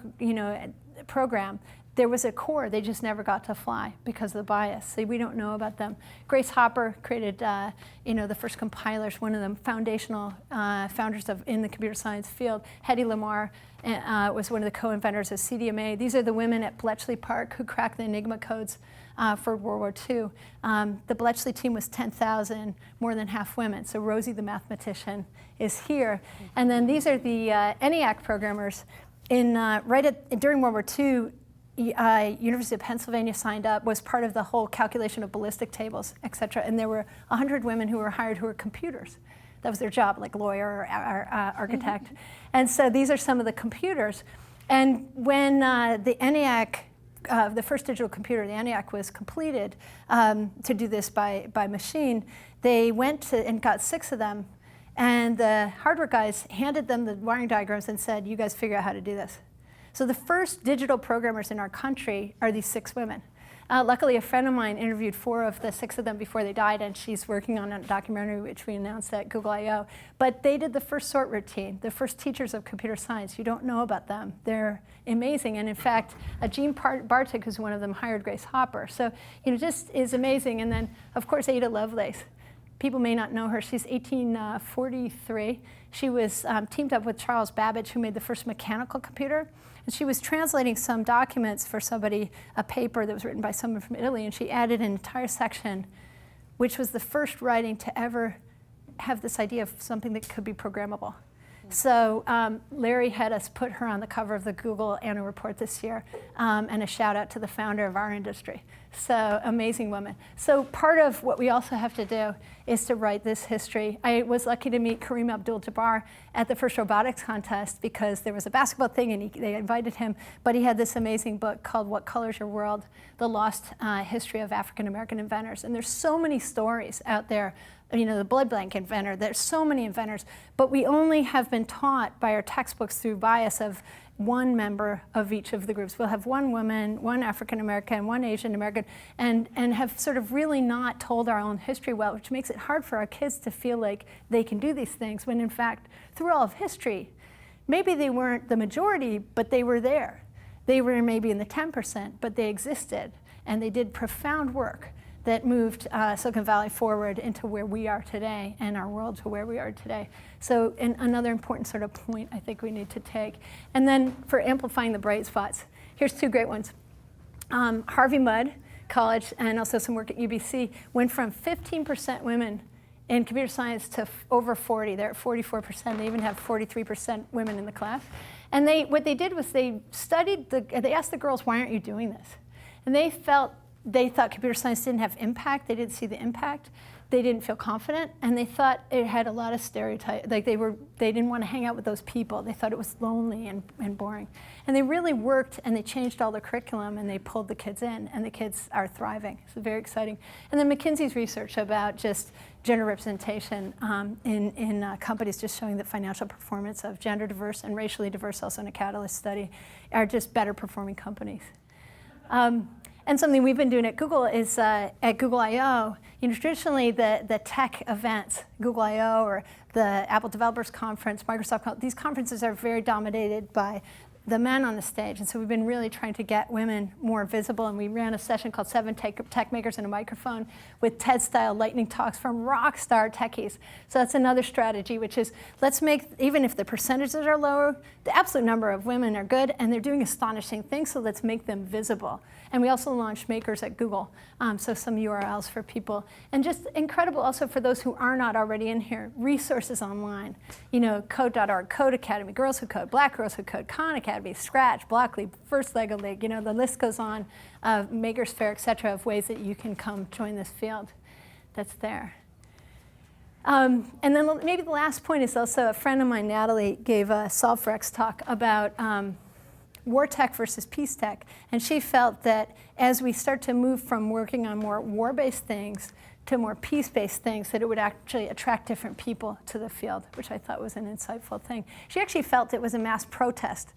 program, there was a core, they just never got to fly because of the bias. So we don't know about them. Grace Hopper created the first compilers, one of the foundational founders in the computer science field. Hedy Lamarr was one of the co-inventors of CDMA. These are the women at Bletchley Park who cracked the Enigma codes for World War II. The Bletchley team was 10,000, more than half women. So Rosie the mathematician is here. And then these are the ENIAC programmers. During World War II, University of Pennsylvania signed up, was part of the whole calculation of ballistic tables, et cetera. And there were 100 women who were hired who were computers. That was their job, like lawyer or architect. And so these are some of the computers. And when the ENIAC, the first digital computer, the ENIAC, was completed to do this by machine, they went and got 6 of them. And the hardware guys handed them the wiring diagrams and said, you guys figure out how to do this. So the first digital programmers in our country are these 6 women. Luckily, a friend of mine interviewed 4 of the 6 of them before they died, and she's working on a documentary which we announced at Google I/O. But they did the first sort routine, the first teachers of computer science. You don't know about them. They're amazing. And in fact, Jean Bartik, who's one of them, hired Grace Hopper. So, just is amazing. And then, of course, Ada Lovelace. People may not know her. She's 1843. She was teamed up with Charles Babbage, who made the first mechanical computer. And she was translating some documents for somebody, a paper that was written by someone from Italy, and she added an entire section, which was the first writing to ever have this idea of something that could be programmable. So Larry had us put her on the cover of the Google Annual Report this year, and a shout out to the founder of our industry. So amazing woman. So part of what we also have to do is to write this history. I was lucky to meet Kareem Abdul-Jabbar at the first robotics contest because there was a basketball thing and they invited him, but he had this amazing book called What Colors Your World? The Lost History of African American Inventors. And there's so many stories out there. The blood blank inventor, there's so many inventors, but we only have been taught by our textbooks through bias of one member of each of the groups. We'll have one woman, one African American, one Asian American, and have sort of really not told our own history well, which makes it hard for our kids to feel like they can do these things, when in fact, through all of history, maybe they weren't the majority, but they were there. They were maybe in the 10%, but they existed, and they did profound work that moved Silicon Valley forward into where we are today and our world to where we are today. So another important sort of point I think we need to take. And then for amplifying the bright spots, here's 2 great ones. Harvey Mudd College and also some work at UBC went from 15% women in computer science to over 40. They're at 44%. They even have 43% women in the class. And what they did was they asked the girls, why aren't you doing this? And they thought computer science didn't have impact. They didn't see the impact. They didn't feel confident, and they thought it had a lot of stereotypes. Like they didn't want to hang out with those people. They thought it was lonely and boring. And they really worked, and they changed all the curriculum, and they pulled the kids in, and the kids are thriving. It's very exciting. And then McKinsey's research about just gender representation in companies, just showing that financial performance of gender diverse and racially diverse, also in a Catalyst study, are just better performing companies. And something we've been doing at Google is at Google I/O, traditionally the tech events, Google I/O or the Apple Developers Conference, Microsoft, these conferences are very dominated by the men on the stage. And so we've been really trying to get women more visible. And we ran a session called 7 Tech Makers and a Microphone with TED-style lightning talks from rock star techies. So that's another strategy, which is let's make, even if the percentages are lower, the absolute number of women are good, and they're doing astonishing things, so let's make them visible. And we also launched Makers at Google, so some URLs for people. And just incredible also for those who are not already in here, resources online. Code.org, Code Academy, Girls Who Code, Black Girls Who Code, Khan Academy, Scratch, Blockly, First Lego League, the list goes on, Makers Fair, et cetera, of ways that you can come join this field that's there. And then maybe the last point is also a friend of mine, Natalie, gave a Solve for X talk about war tech versus peace tech. And she felt that as we start to move from working on more war-based things to more peace-based things, that it would actually attract different people to the field, which I thought was an insightful thing. She actually felt it was a mass protest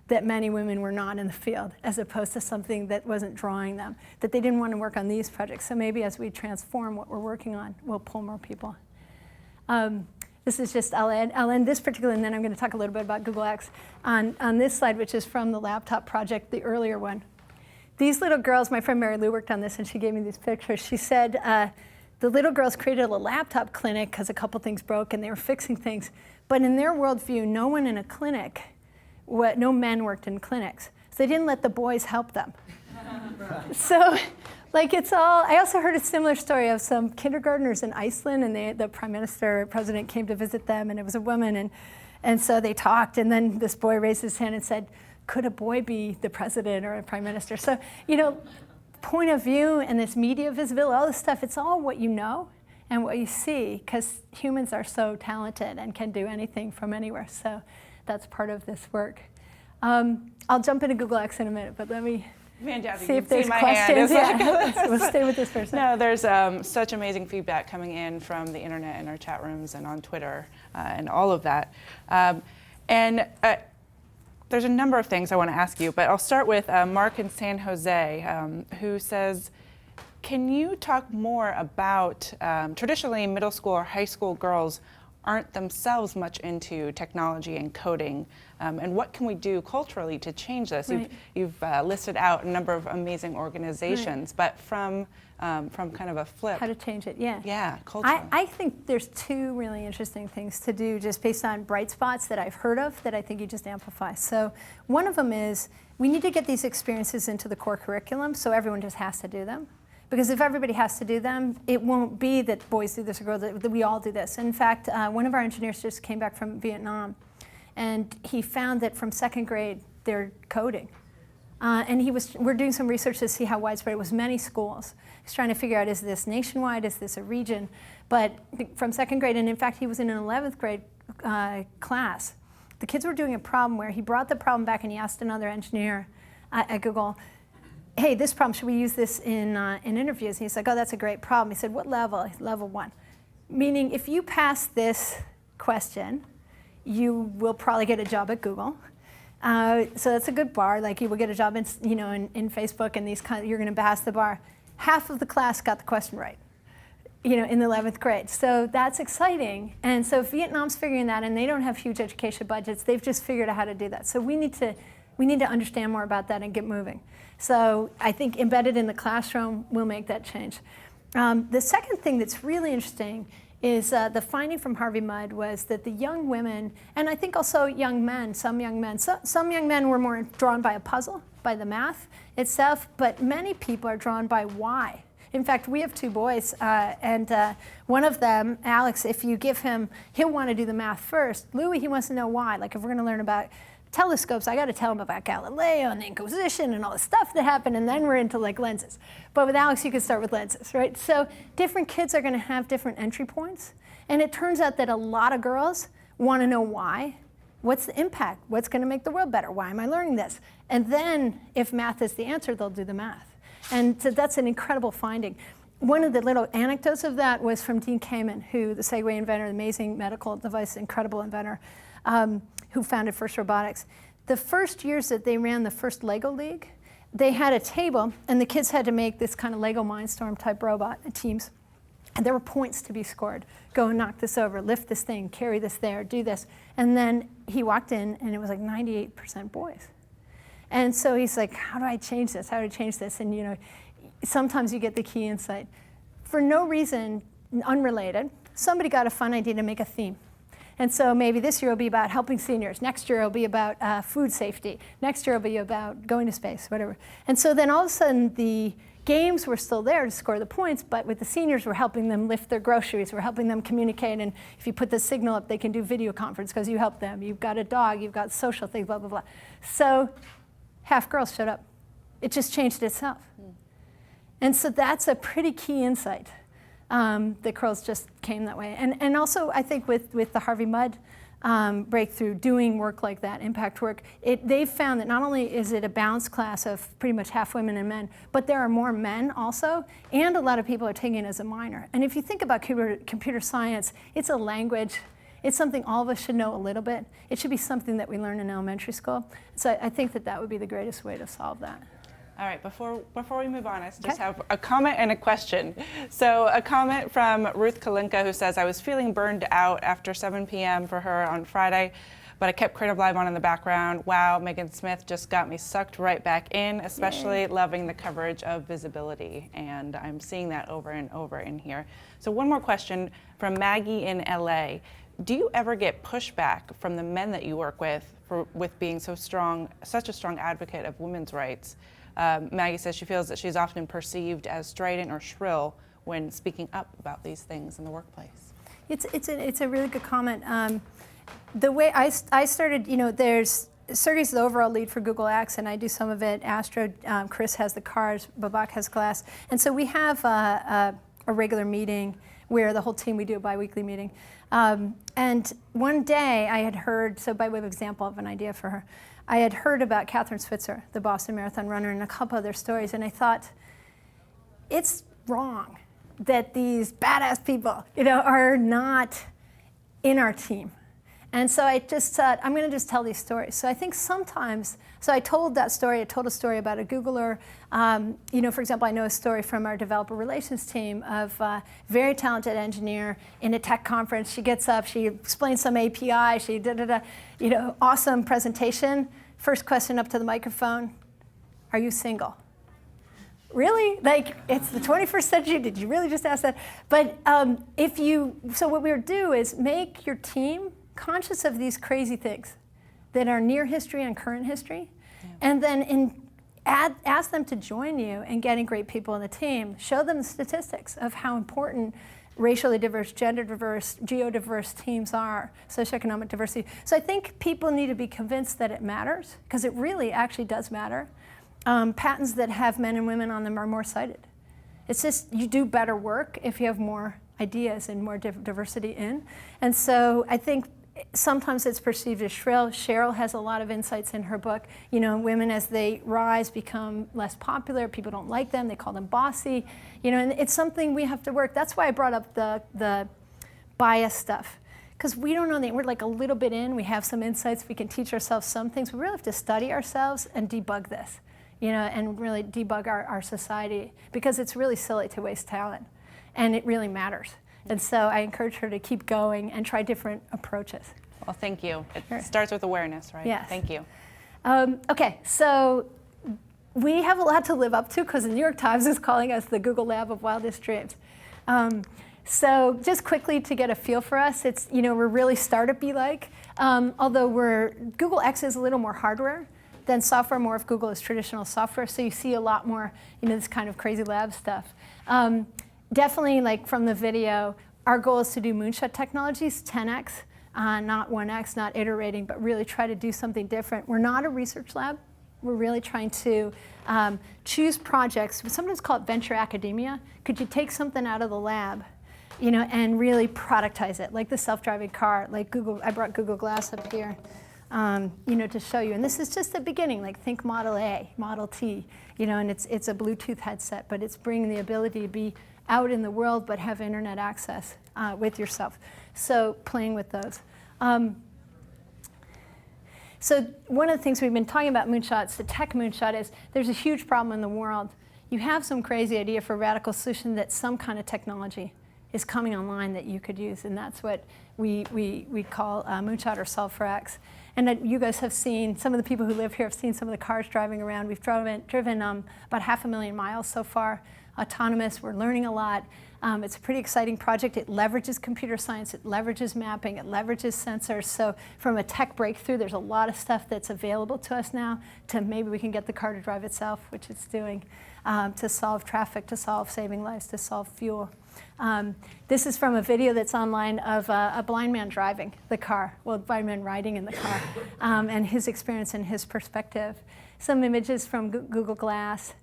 that many women were not in the field, as opposed to something that wasn't drawing them, that they didn't want to work on these projects. So maybe as we transform what we're working on, we'll pull more people. This is just, I'll end this particular, and then I'm going to talk a little bit about Google X on this slide, which is from the laptop project, the earlier one. these little girls, my friend Mary Lou worked on this and she gave me these pictures. She said the little girls created a laptop clinic because a couple things broke and they were fixing things. But in their worldview, no one in a clinic, no men worked in clinics. So they didn't let the boys help them. So, like it's all, I also heard a similar story of some kindergartners in Iceland and the prime minister or president came to visit them and it was a woman and so they talked and then this boy raised his hand and said, could a boy be the president or a prime minister? So, point of view and this media visibility, all this stuff, it's all what you know and what you see because humans are so talented and can do anything from anywhere. So that's part of this work. I'll jump into Google X in a minute, but let me see if there's questions. Yeah, we'll stay with this for a second. No, there's such amazing feedback coming in from the internet and our chat rooms and on Twitter and all of that. There's a number of things I want to ask you, but I'll start with Mark in San Jose, who says, can you talk more about, traditionally middle school or high school girls aren't themselves much into technology and coding, and what can we do culturally to change this? Right. You've listed out a number of amazing organizations, right. But from kind of a flip. How to change it, yeah. Yeah, culturally. I think there's two really interesting things to do just based on bright spots that I've heard of that I think you just amplify. So one of them is we need to get these experiences into the core curriculum so everyone just has to do them. Because if everybody has to do them, it won't be that boys do this or girls, that we all do this. In fact, one of our engineers just came back from Vietnam, and he found that from second grade, they're coding. We're doing some research to see how widespread it was. Many schools. He's trying to figure out, is this nationwide, is this a region? But from second grade, and in fact, he was in an 11th grade class. The kids were doing a problem where he brought the problem back and he asked another engineer at Google, hey, this problem, should we use this in interviews? And he's like, oh, that's a great problem. He said, what level? Level 1. Meaning, if you pass this question, you will probably get a job at Google. So that's a good bar. Like you will get a job in Facebook and these you're going to pass the bar. Half of the class got the question right, in the 11th grade. So that's exciting. And so Vietnam's figuring that, and they don't have huge education budgets. They've just figured out how to do that. So we need to understand more about that and get moving. So I think embedded in the classroom will make that change. The second thing that's really interesting is the finding from Harvey Mudd was that the young women, and I think also young men, some young men were more drawn by a puzzle, by the math itself, but many people are drawn by why. In fact, we have two boys, and one of them, Alex, if you give him, he'll want to do the math first. Louis, he wants to know why. Like if we're going to learn about telescopes, I got to tell him about Galileo and the Inquisition and all the stuff that happened, and then we're into like lenses. But with Alex, you can start with lenses, right? So different kids are going to have different entry points, and it turns out that a lot of girls want to know why. What's the impact? What's going to make the world better? Why am I learning this? And then, if math is the answer, they'll do the math. And so that's an incredible finding. One of the little anecdotes of that was from Dean Kamen, who the Segway inventor, the amazing medical device, incredible inventor, who founded First Robotics. The first years that they ran the first Lego League, they had a table, and the kids had to make this kind of Lego Mindstorm type robot teams. And there were points to be scored. Go and knock this over, lift this thing, carry this there, do this. And then he walked in, and it was like 98% boys. And so he's like, how do I change this? How do I change this? And sometimes you get the key insight. For no reason, unrelated, somebody got a fun idea to make a theme. And so maybe this year will be about helping seniors. Next year it'll be about food safety. Next year it'll be about going to space, whatever. And so then all of a sudden the games were still there to score the points, but with the seniors we're helping them lift their groceries, we're helping them communicate, and if you put the signal up, they can do video conference because you help them. You've got a dog, you've got social things, blah, blah, blah. So half girls showed up. It just changed itself. And so that's a pretty key insight. The girls just came that way. And also, I think with the Harvey Mudd breakthrough, doing work like that, impact work, they've found that not only is it a balanced class of pretty much half women and men, but there are more men also, and a lot of people are taking it as a minor. And if you think about computer science, it's a language. It's something all of us should know a little bit. It should be something that we learn in elementary school. So I think that would be the greatest way to solve that. All right, before we move on, I just have a comment and a question. So a comment from Ruth Kalinka, who says, I was feeling burned out after 7 p.m. for her on Friday, but I kept CreativeLive on in the background. Wow, Megan Smith just got me sucked right back in, especially loving the coverage of visibility. And I'm seeing that over and over in here. So one more question from Maggie in LA. Do you ever get pushback from the men that you work with being so strong, such a strong advocate of women's rights? Maggie says she feels that she's often perceived as strident or shrill when speaking up about these things in the workplace. It's a really good comment. The way I started, Sergey's the overall lead for Google X, and I do some of it. Astro, Chris has the cars, Babak has Glass. And so we have a regular meeting where the whole team, we do a bi-weekly meeting. And one day I had heard, so by way of example of an idea for her, I had heard about Catherine Switzer, the Boston Marathon runner, and a couple other stories, and I thought, it's wrong that these badass people, are not in our team. And so I just thought, I'm going to just tell these stories. So I think sometimes, so I told that story. I told a story about a Googler. For example, I know a story from our developer relations team of a very talented engineer in a tech conference. She gets up, she explains some API, she awesome presentation. First question up to the microphone, are you single? Really? Like, it's the 21st century, did you really just ask that? But so what we would do is make your team conscious of these crazy things that are near history and current history, and then ask them to join you in getting great people on the team. Show them the statistics of how important racially diverse, gender diverse, geodiverse teams are, socioeconomic diversity. So I think people need to be convinced that it matters, because it really actually does matter. Patents that have men and women on them are more cited. It's just you do better work if you have more ideas and more diversity in. And so I think sometimes it's perceived as shrill. Cheryl has a lot of insights in her book. Women as they rise become less popular. People don't like them. They call them bossy. And it's something we have to work. That's why I brought up the bias stuff. Because we don't know we're like a little bit in. We have some insights. We can teach ourselves some things. We really have to study ourselves and debug this. And really debug our society, because it's really silly to waste talent, and it really matters. And so I encourage her to keep going and try different approaches. Well, thank you. It starts with awareness, right? Yes. Thank you. Okay, so we have a lot to live up to, because the New York Times is calling us the Google Lab of Wildest Dreams. So just quickly to get a feel for us, it's we're really startup-y like, although Google X is a little more hardware than software. More of Google is traditional software, so you see a lot more this kind of crazy lab stuff. Definitely, like from the video, our goal is to do moonshot technologies, 10x, not 1x, not iterating, but really try to do something different. We're not a research lab. We're really trying to choose projects. We sometimes call it venture academia. Could you take something out of the lab, and really productize it, like the self-driving car, like Google. I brought Google Glass up here. To show you. And this is just the beginning, like think Model A, Model T, and it's a Bluetooth headset, but it's bringing the ability to be out in the world but have internet access with yourself. So playing with those. So one of the things we've been talking about moonshots, the tech moonshot, is there's a huge problem in the world. You have some crazy idea for a radical solution that some kind of technology is coming online that you could use, and that's what we call moonshot or solve for X. And you guys have seen, some of the people who live here have seen some of the cars driving around. We've driven about 500,000 miles so far, autonomous. We're learning a lot. It's a pretty exciting project. It leverages computer science. It leverages mapping. It leverages sensors. So from a tech breakthrough, there's a lot of stuff that's available to us now to maybe we can get the car to drive itself, which it's doing, to solve traffic, to solve saving lives, to solve fuel. This is from a video that's online of a blind man driving the car, well, a blind man riding in the car, and his experience and his perspective. Some images from Google Glass.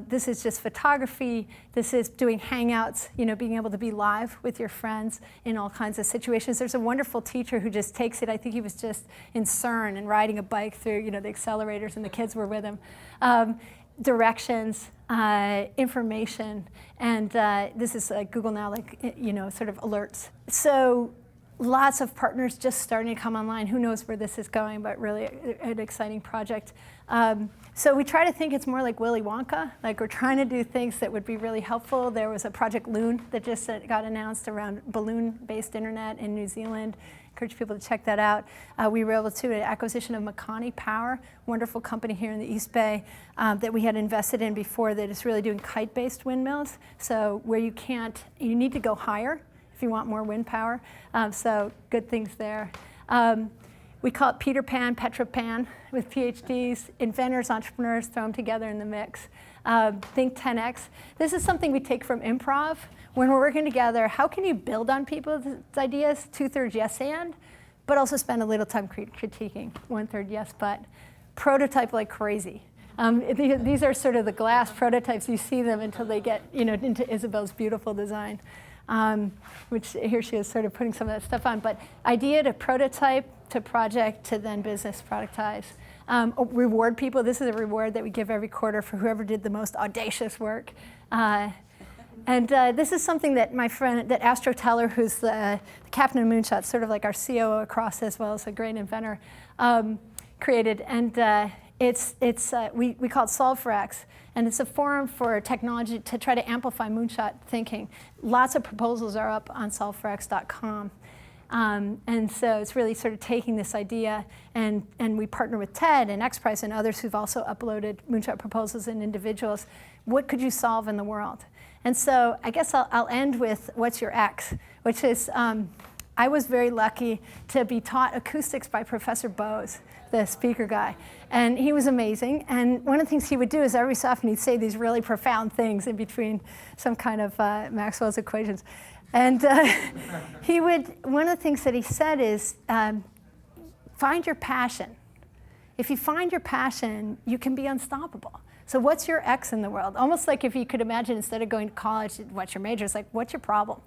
This is just photography. This is doing hangouts, being able to be live with your friends in all kinds of situations. There's a wonderful teacher who just takes it. I think he was just in CERN and riding a bike through, the accelerators, and the kids were with him. Directions, information, and this is Google Now, sort of alerts. So lots of partners just starting to come online. Who knows where this is going, but really an exciting project. So we try to think it's more like Willy Wonka, like we're trying to do things that would be really helpful. There was a Project Loon that just got announced around balloon-based internet in New Zealand, encourage people to check that out. We were able to do an acquisition of Makani Power, wonderful company here in the East Bay that we had invested in before that is really doing kite-based windmills. So where you need to go higher if you want more wind power. So good things there. We call it Peter Pan, Petra Pan, with PhDs, inventors, entrepreneurs, throw them together in the mix. Think 10X. This is something we take from improv. When we're working together, how can you build on people's ideas? 2/3 yes and, but also spend a little time critiquing. 1/3 yes but. Prototype like crazy. These are sort of the glass prototypes. You see them until they get into Isabel's beautiful design, which here she is sort of putting some of that stuff on. But idea to prototype to project to then business productize. Reward people. This is a reward that we give every quarter for whoever did the most audacious work. And this is something that my friend, that Astro Teller, who's the captain of Moonshot, sort of like our COO across as well as a great inventor, created. And we call it Solve for X. And it's a forum for technology to try to amplify moonshot thinking. Lots of proposals are up on solveforx.com. And so it's really sort of taking this idea, and we partner with TED and XPRIZE and others who've also uploaded moonshot proposals and individuals. What could you solve in the world? And so I guess I'll end with what's your X, which is I was very lucky to be taught acoustics by Professor Bose, the speaker guy. And he was amazing. And one of the things he would do is every so often he'd say these really profound things in between some kind of Maxwell's equations. And one of the things that he said is, find your passion. If you find your passion, you can be unstoppable. So what's your X in the world? Almost like if you could imagine, instead of going to college, what's your major? It's like, what's your problem?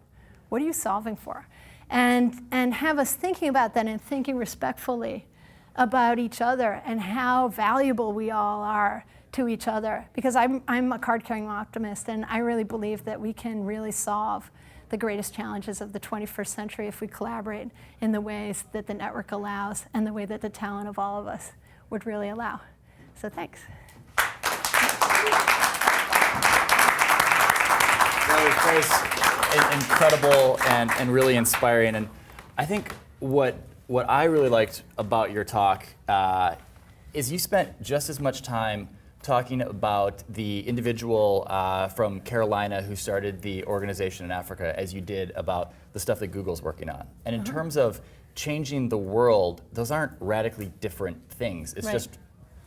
What are you solving for? And have us thinking about that and thinking respectfully about each other and how valuable we all are to each other. Because I'm a card-carrying optimist, and I really believe that we can really solve the greatest challenges of the 21st century if we collaborate in the ways that the network allows and the way that the talent of all of us would really allow. So thanks. That was incredible and really inspiring. And I think what I really liked about your talk is you spent just as much time talking about the individual from Carolina who started the organization in Africa as you did about the stuff that Google's working on. And in terms of changing the world, those aren't radically different things. It's just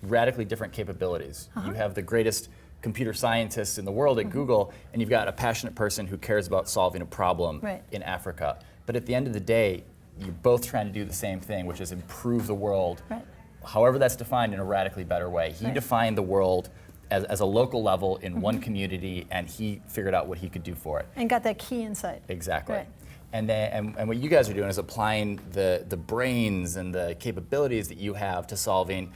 radically different capabilities. You have the greatest computer scientists in the world at Google, and you've got a passionate person who cares about solving a problem in Africa. But at the end of the day, you're both trying to do the same thing, which is improve the world, however that's defined, in a radically better way. He defined the world as a local level in one community, and he figured out what he could do for it. And got that key insight. Exactly. And what you guys are doing is applying the brains and the capabilities that you have to solving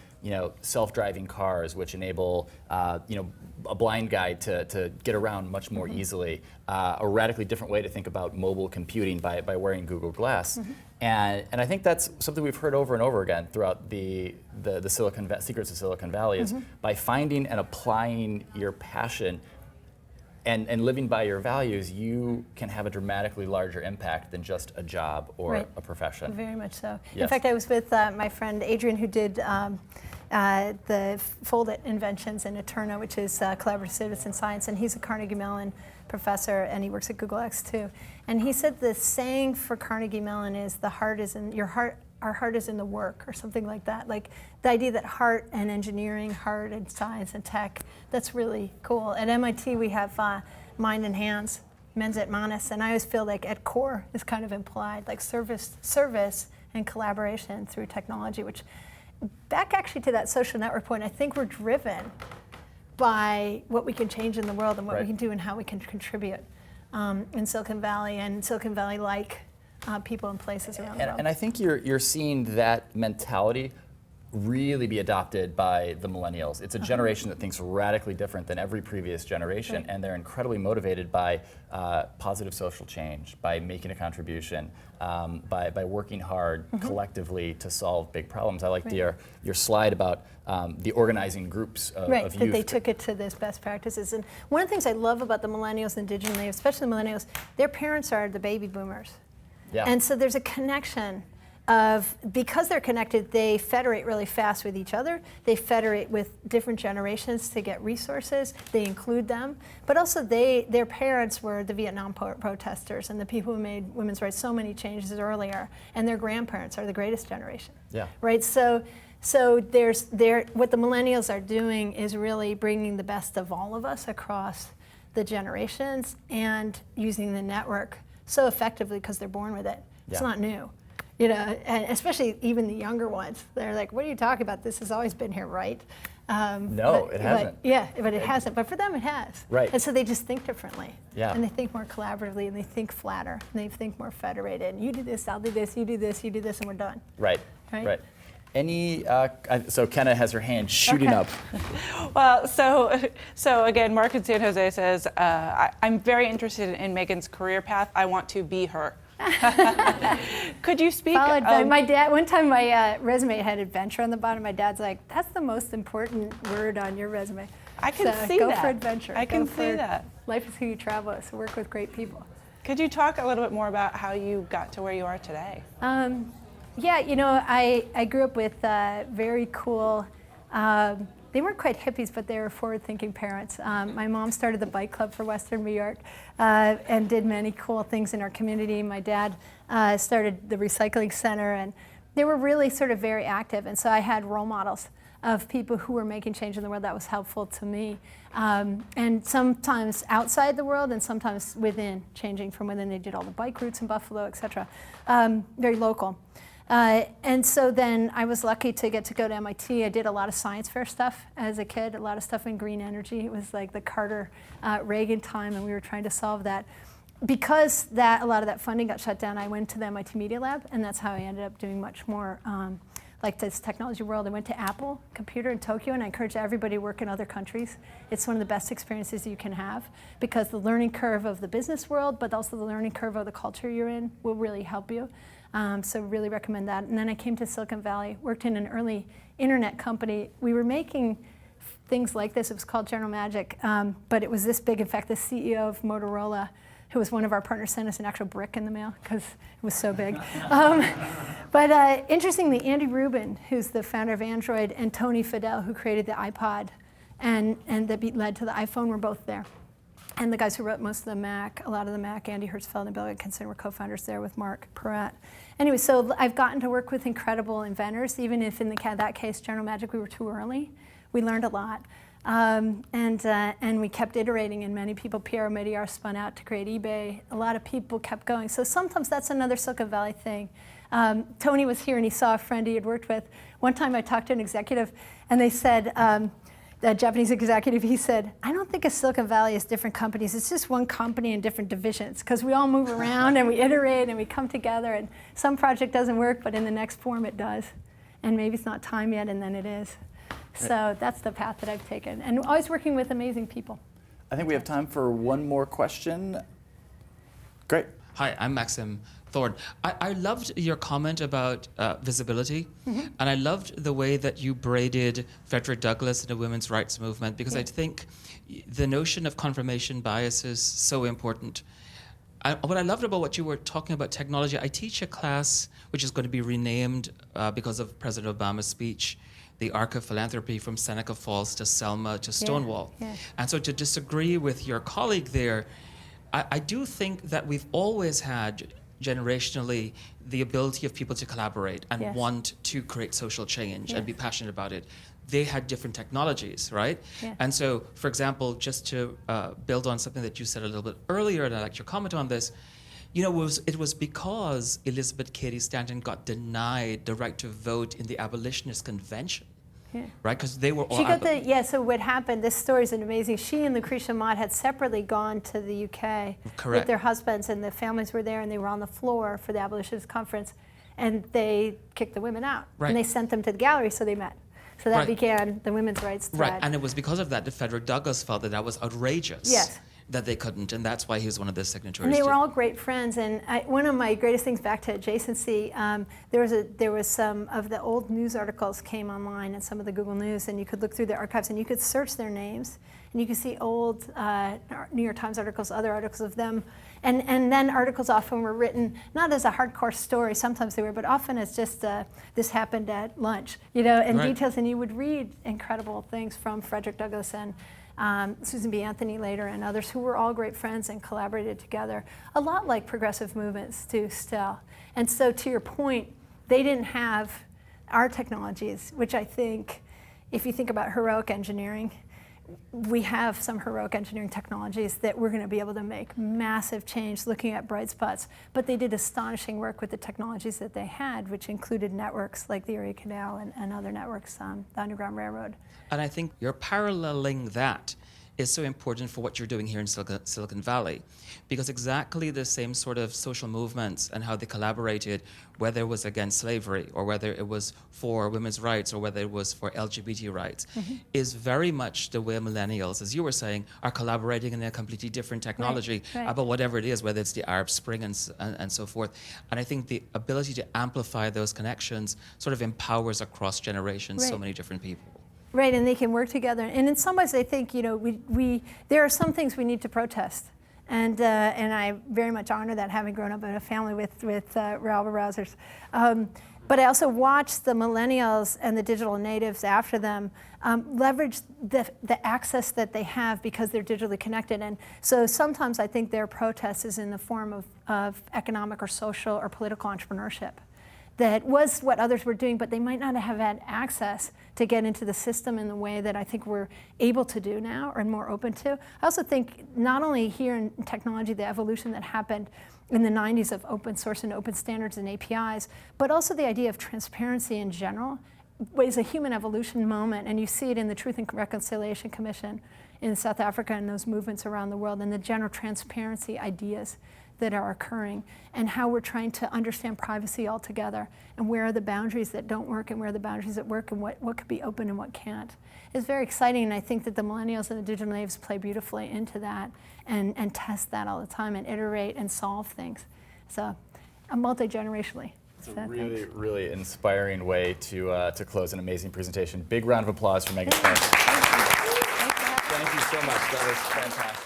self-driving cars, which enable a blind guy to get around much more easily. A radically different way to think about mobile computing by wearing Google Glass. And I think that's something we've heard over and over again throughout the secrets of Silicon Valley is by finding and applying your passion and living by your values, you can have a dramatically larger impact than just a job or a profession. Very much so. Yes. In fact, I was with my friend Adrian, who did the Fold-It inventions in Eterna, which is collaborative citizen science, and he's a Carnegie Mellon professor, and he works at Google X too. And he said the saying for Carnegie Mellon is our heart is in the work, or something like that. Like the idea that heart and engineering, heart and science and tech, that's really cool. At MIT we have mind and hands, mens et manus, and I always feel like at core is kind of implied, like service and collaboration through technology, which back actually to that social network point, I think we're driven by what we can change in the world and what we can do and how we can contribute in Silicon Valley and Silicon Valley-like people and places around the world. And I think you're seeing that mentality really be adopted by the millennials. It's a generation that thinks radically different than every previous generation, and they're incredibly motivated by positive social change, by making a contribution, by working hard collectively to solve big problems. I like your slide about the organizing groups of youth. That they took it to this best practices. And one of the things I love about the millennials and digital natives, especially the millennials, their parents are the baby boomers. And so there's a connection because they're connected, they federate really fast with each other. They federate with different generations to get resources. They include them. But also their parents were the Vietnam protesters and the people who made women's rights so many changes earlier. And their grandparents are the greatest generation. Yeah. Right? So what the millennials are doing is really bringing the best of all of us across the generations and using the network so effectively because they're born with it. It's not new. You know, and especially even the younger ones, they're like, what are you talking about? This has always been here, right? No, it hasn't. But it hasn't. But for them, it has. Right. And so they just think differently. Yeah. And they think more collaboratively, and they think flatter, and they think more federated. You do this, I'll do this, you do this, you do this, and we're done. Right. Right. Any, so Kenna has her hand shooting up. Well, so again, Mark in San Jose says, I'm very interested in Megan's career path. I want to be her. Could you speak? My dad, one time my resume had adventure on the bottom. My dad's like, that's the most important word on your resume. I can see go that. Go for adventure. I can see that. Life is who you travel with, so work with great people. Could you talk a little bit more about how you got to where you are today? Yeah, you know, I grew up with very cool, they weren't quite hippies, but they were forward-thinking parents. My mom started the bike club for Western New York and did many cool things in our community. My dad started the recycling center, and they were really sort of very active. And so I had role models of people who were making change in the world that was helpful to me. And sometimes outside the world and sometimes within, changing from within. They did all the bike routes in Buffalo, et cetera. Very local. And so then I was lucky to get to go to MIT. I did a lot of science fair stuff as a kid, a lot of stuff in green energy. It was like the Carter Reagan time, and we were trying to solve that. Because a lot of that funding got shut down, I went to the MIT Media Lab, and that's how I ended up doing much more like this technology world. I went to Apple Computer in Tokyo, and I encourage everybody to work in other countries. It's one of the best experiences you can have because the learning curve of the business world, but also the learning curve of the culture you're in will really help you. So really recommend that. And then I came to Silicon Valley, worked in an early internet company. We were making things like this. It was called General Magic, but it was this big. In fact, the CEO of Motorola, who was one of our partners, sent us an actual brick in the mail because it was so big. But interestingly, Andy Rubin, who's the founder of Android, and Tony Fadell, who created the iPod and that led to the iPhone, were both there. And the guys who wrote most of the Mac, a lot of the Mac, Andy Hertzfeld and Bill Atkinson were co-founders there with Mark Peratt. Anyway, so I've gotten to work with incredible inventors, even if in that case, General Magic, we were too early. We learned a lot. And we kept iterating, and many people, Pierre Omidyar spun out to create eBay. A lot of people kept going. So sometimes that's another Silicon Valley thing. Tony was here, and he saw a friend he had worked with. One time I talked to an executive, and they said, a Japanese executive, he said, I don't think of Silicon Valley as different companies. It's just one company in different divisions because we all move around and we iterate and we come together, and some project doesn't work, but in the next form it does. And maybe it's not time yet, and then it is. So that's the path that I've taken, and always working with amazing people. I think we have time for one more question. Great. Hi, I'm Maxim Thorne. I loved your comment about visibility, and I loved the way that you braided Frederick Douglass and the women's rights movement, because I think the notion of confirmation bias is so important. What I loved about what you were talking about technology, I teach a class which is going to be renamed because of President Obama's speech, the Arc of Philanthropy from Seneca Falls to Selma to Stonewall. Yeah. And so to disagree with your colleague there, I do think that we've always had generationally the ability of people to collaborate and want to create social change and be passionate about it. They had different technologies, right? Yeah. And so, for example, just to build on something that you said a little bit earlier, and I'd like your comment on this, you know, it was because Elizabeth Cady Stanton got denied the right to vote in the abolitionist convention. Yeah. Right, because they were all. She got so what happened, this story is amazing. She and Lucretia Mott had separately gone to the UK with their husbands, and the families were there, and they were on the floor for the abolitionist conference, and they kicked the women out. Right. And they sent them to the gallery, so they met. So that began the women's rights thread. Right, and it was because of that that Frederick Douglass felt that was outrageous. Yes. that they couldn't, and that's why he was one of the signatories. And they were all great friends. And one of my greatest things, back to adjacency, there was some of the old news articles came online and some of the Google News, and you could look through the archives and you could search their names, and you could see old New York Times articles, other articles of them. And then articles often were written not as a hardcore story, sometimes they were, but often as just this happened at lunch, and right. details. And you would read incredible things from Frederick Douglass and Susan B. Anthony later, and others who were all great friends and collaborated together, a lot like progressive movements do still. And so to your point, they didn't have our technologies, which I think, if you think about heroic engineering, we have some heroic engineering technologies that we're going to be able to make massive change looking at bright spots. But they did astonishing work with the technologies that they had, which included networks like the Erie Canal and other networks, the Underground Railroad. And I think you're paralleling that is so important for what you're doing here in Silicon Valley, because exactly the same sort of social movements and how they collaborated, whether it was against slavery or whether it was for women's rights or whether it was for LGBT rights, is very much the way millennials, as you were saying, are collaborating in a completely different technology Right. about whatever it is, whether it's the Arab Spring and so forth. And I think the ability to amplify those connections sort of empowers across generations so Right. many different people. Right, and they can work together. And in some ways, I think there are some things we need to protest, and I very much honor that, having grown up in a family with rabble rousers. But I also watch the millennials and the digital natives after them leverage the access that they have because they're digitally connected. And so sometimes I think their protest is in the form of economic or social or political entrepreneurship. That was what others were doing, but they might not have had access to get into the system in the way that I think we're able to do now or more open to. I also think not only here in technology, the evolution that happened in the 90s of open source and open standards and APIs, but also the idea of transparency in general is a human evolution moment, and you see it in the Truth and Reconciliation Commission in South Africa and those movements around the world, and the general transparency ideas that are occurring, and how we're trying to understand privacy altogether, and where are the boundaries that don't work and where are the boundaries that work, and what could be open and what can't. It's very exciting, and I think that the millennials and the digital natives play beautifully into that and test that all the time and iterate and solve things. So multi-generationally. It's a really, really inspiring way to close an amazing presentation. Big round of applause for Megan Smith. Thank you so much. That was fantastic.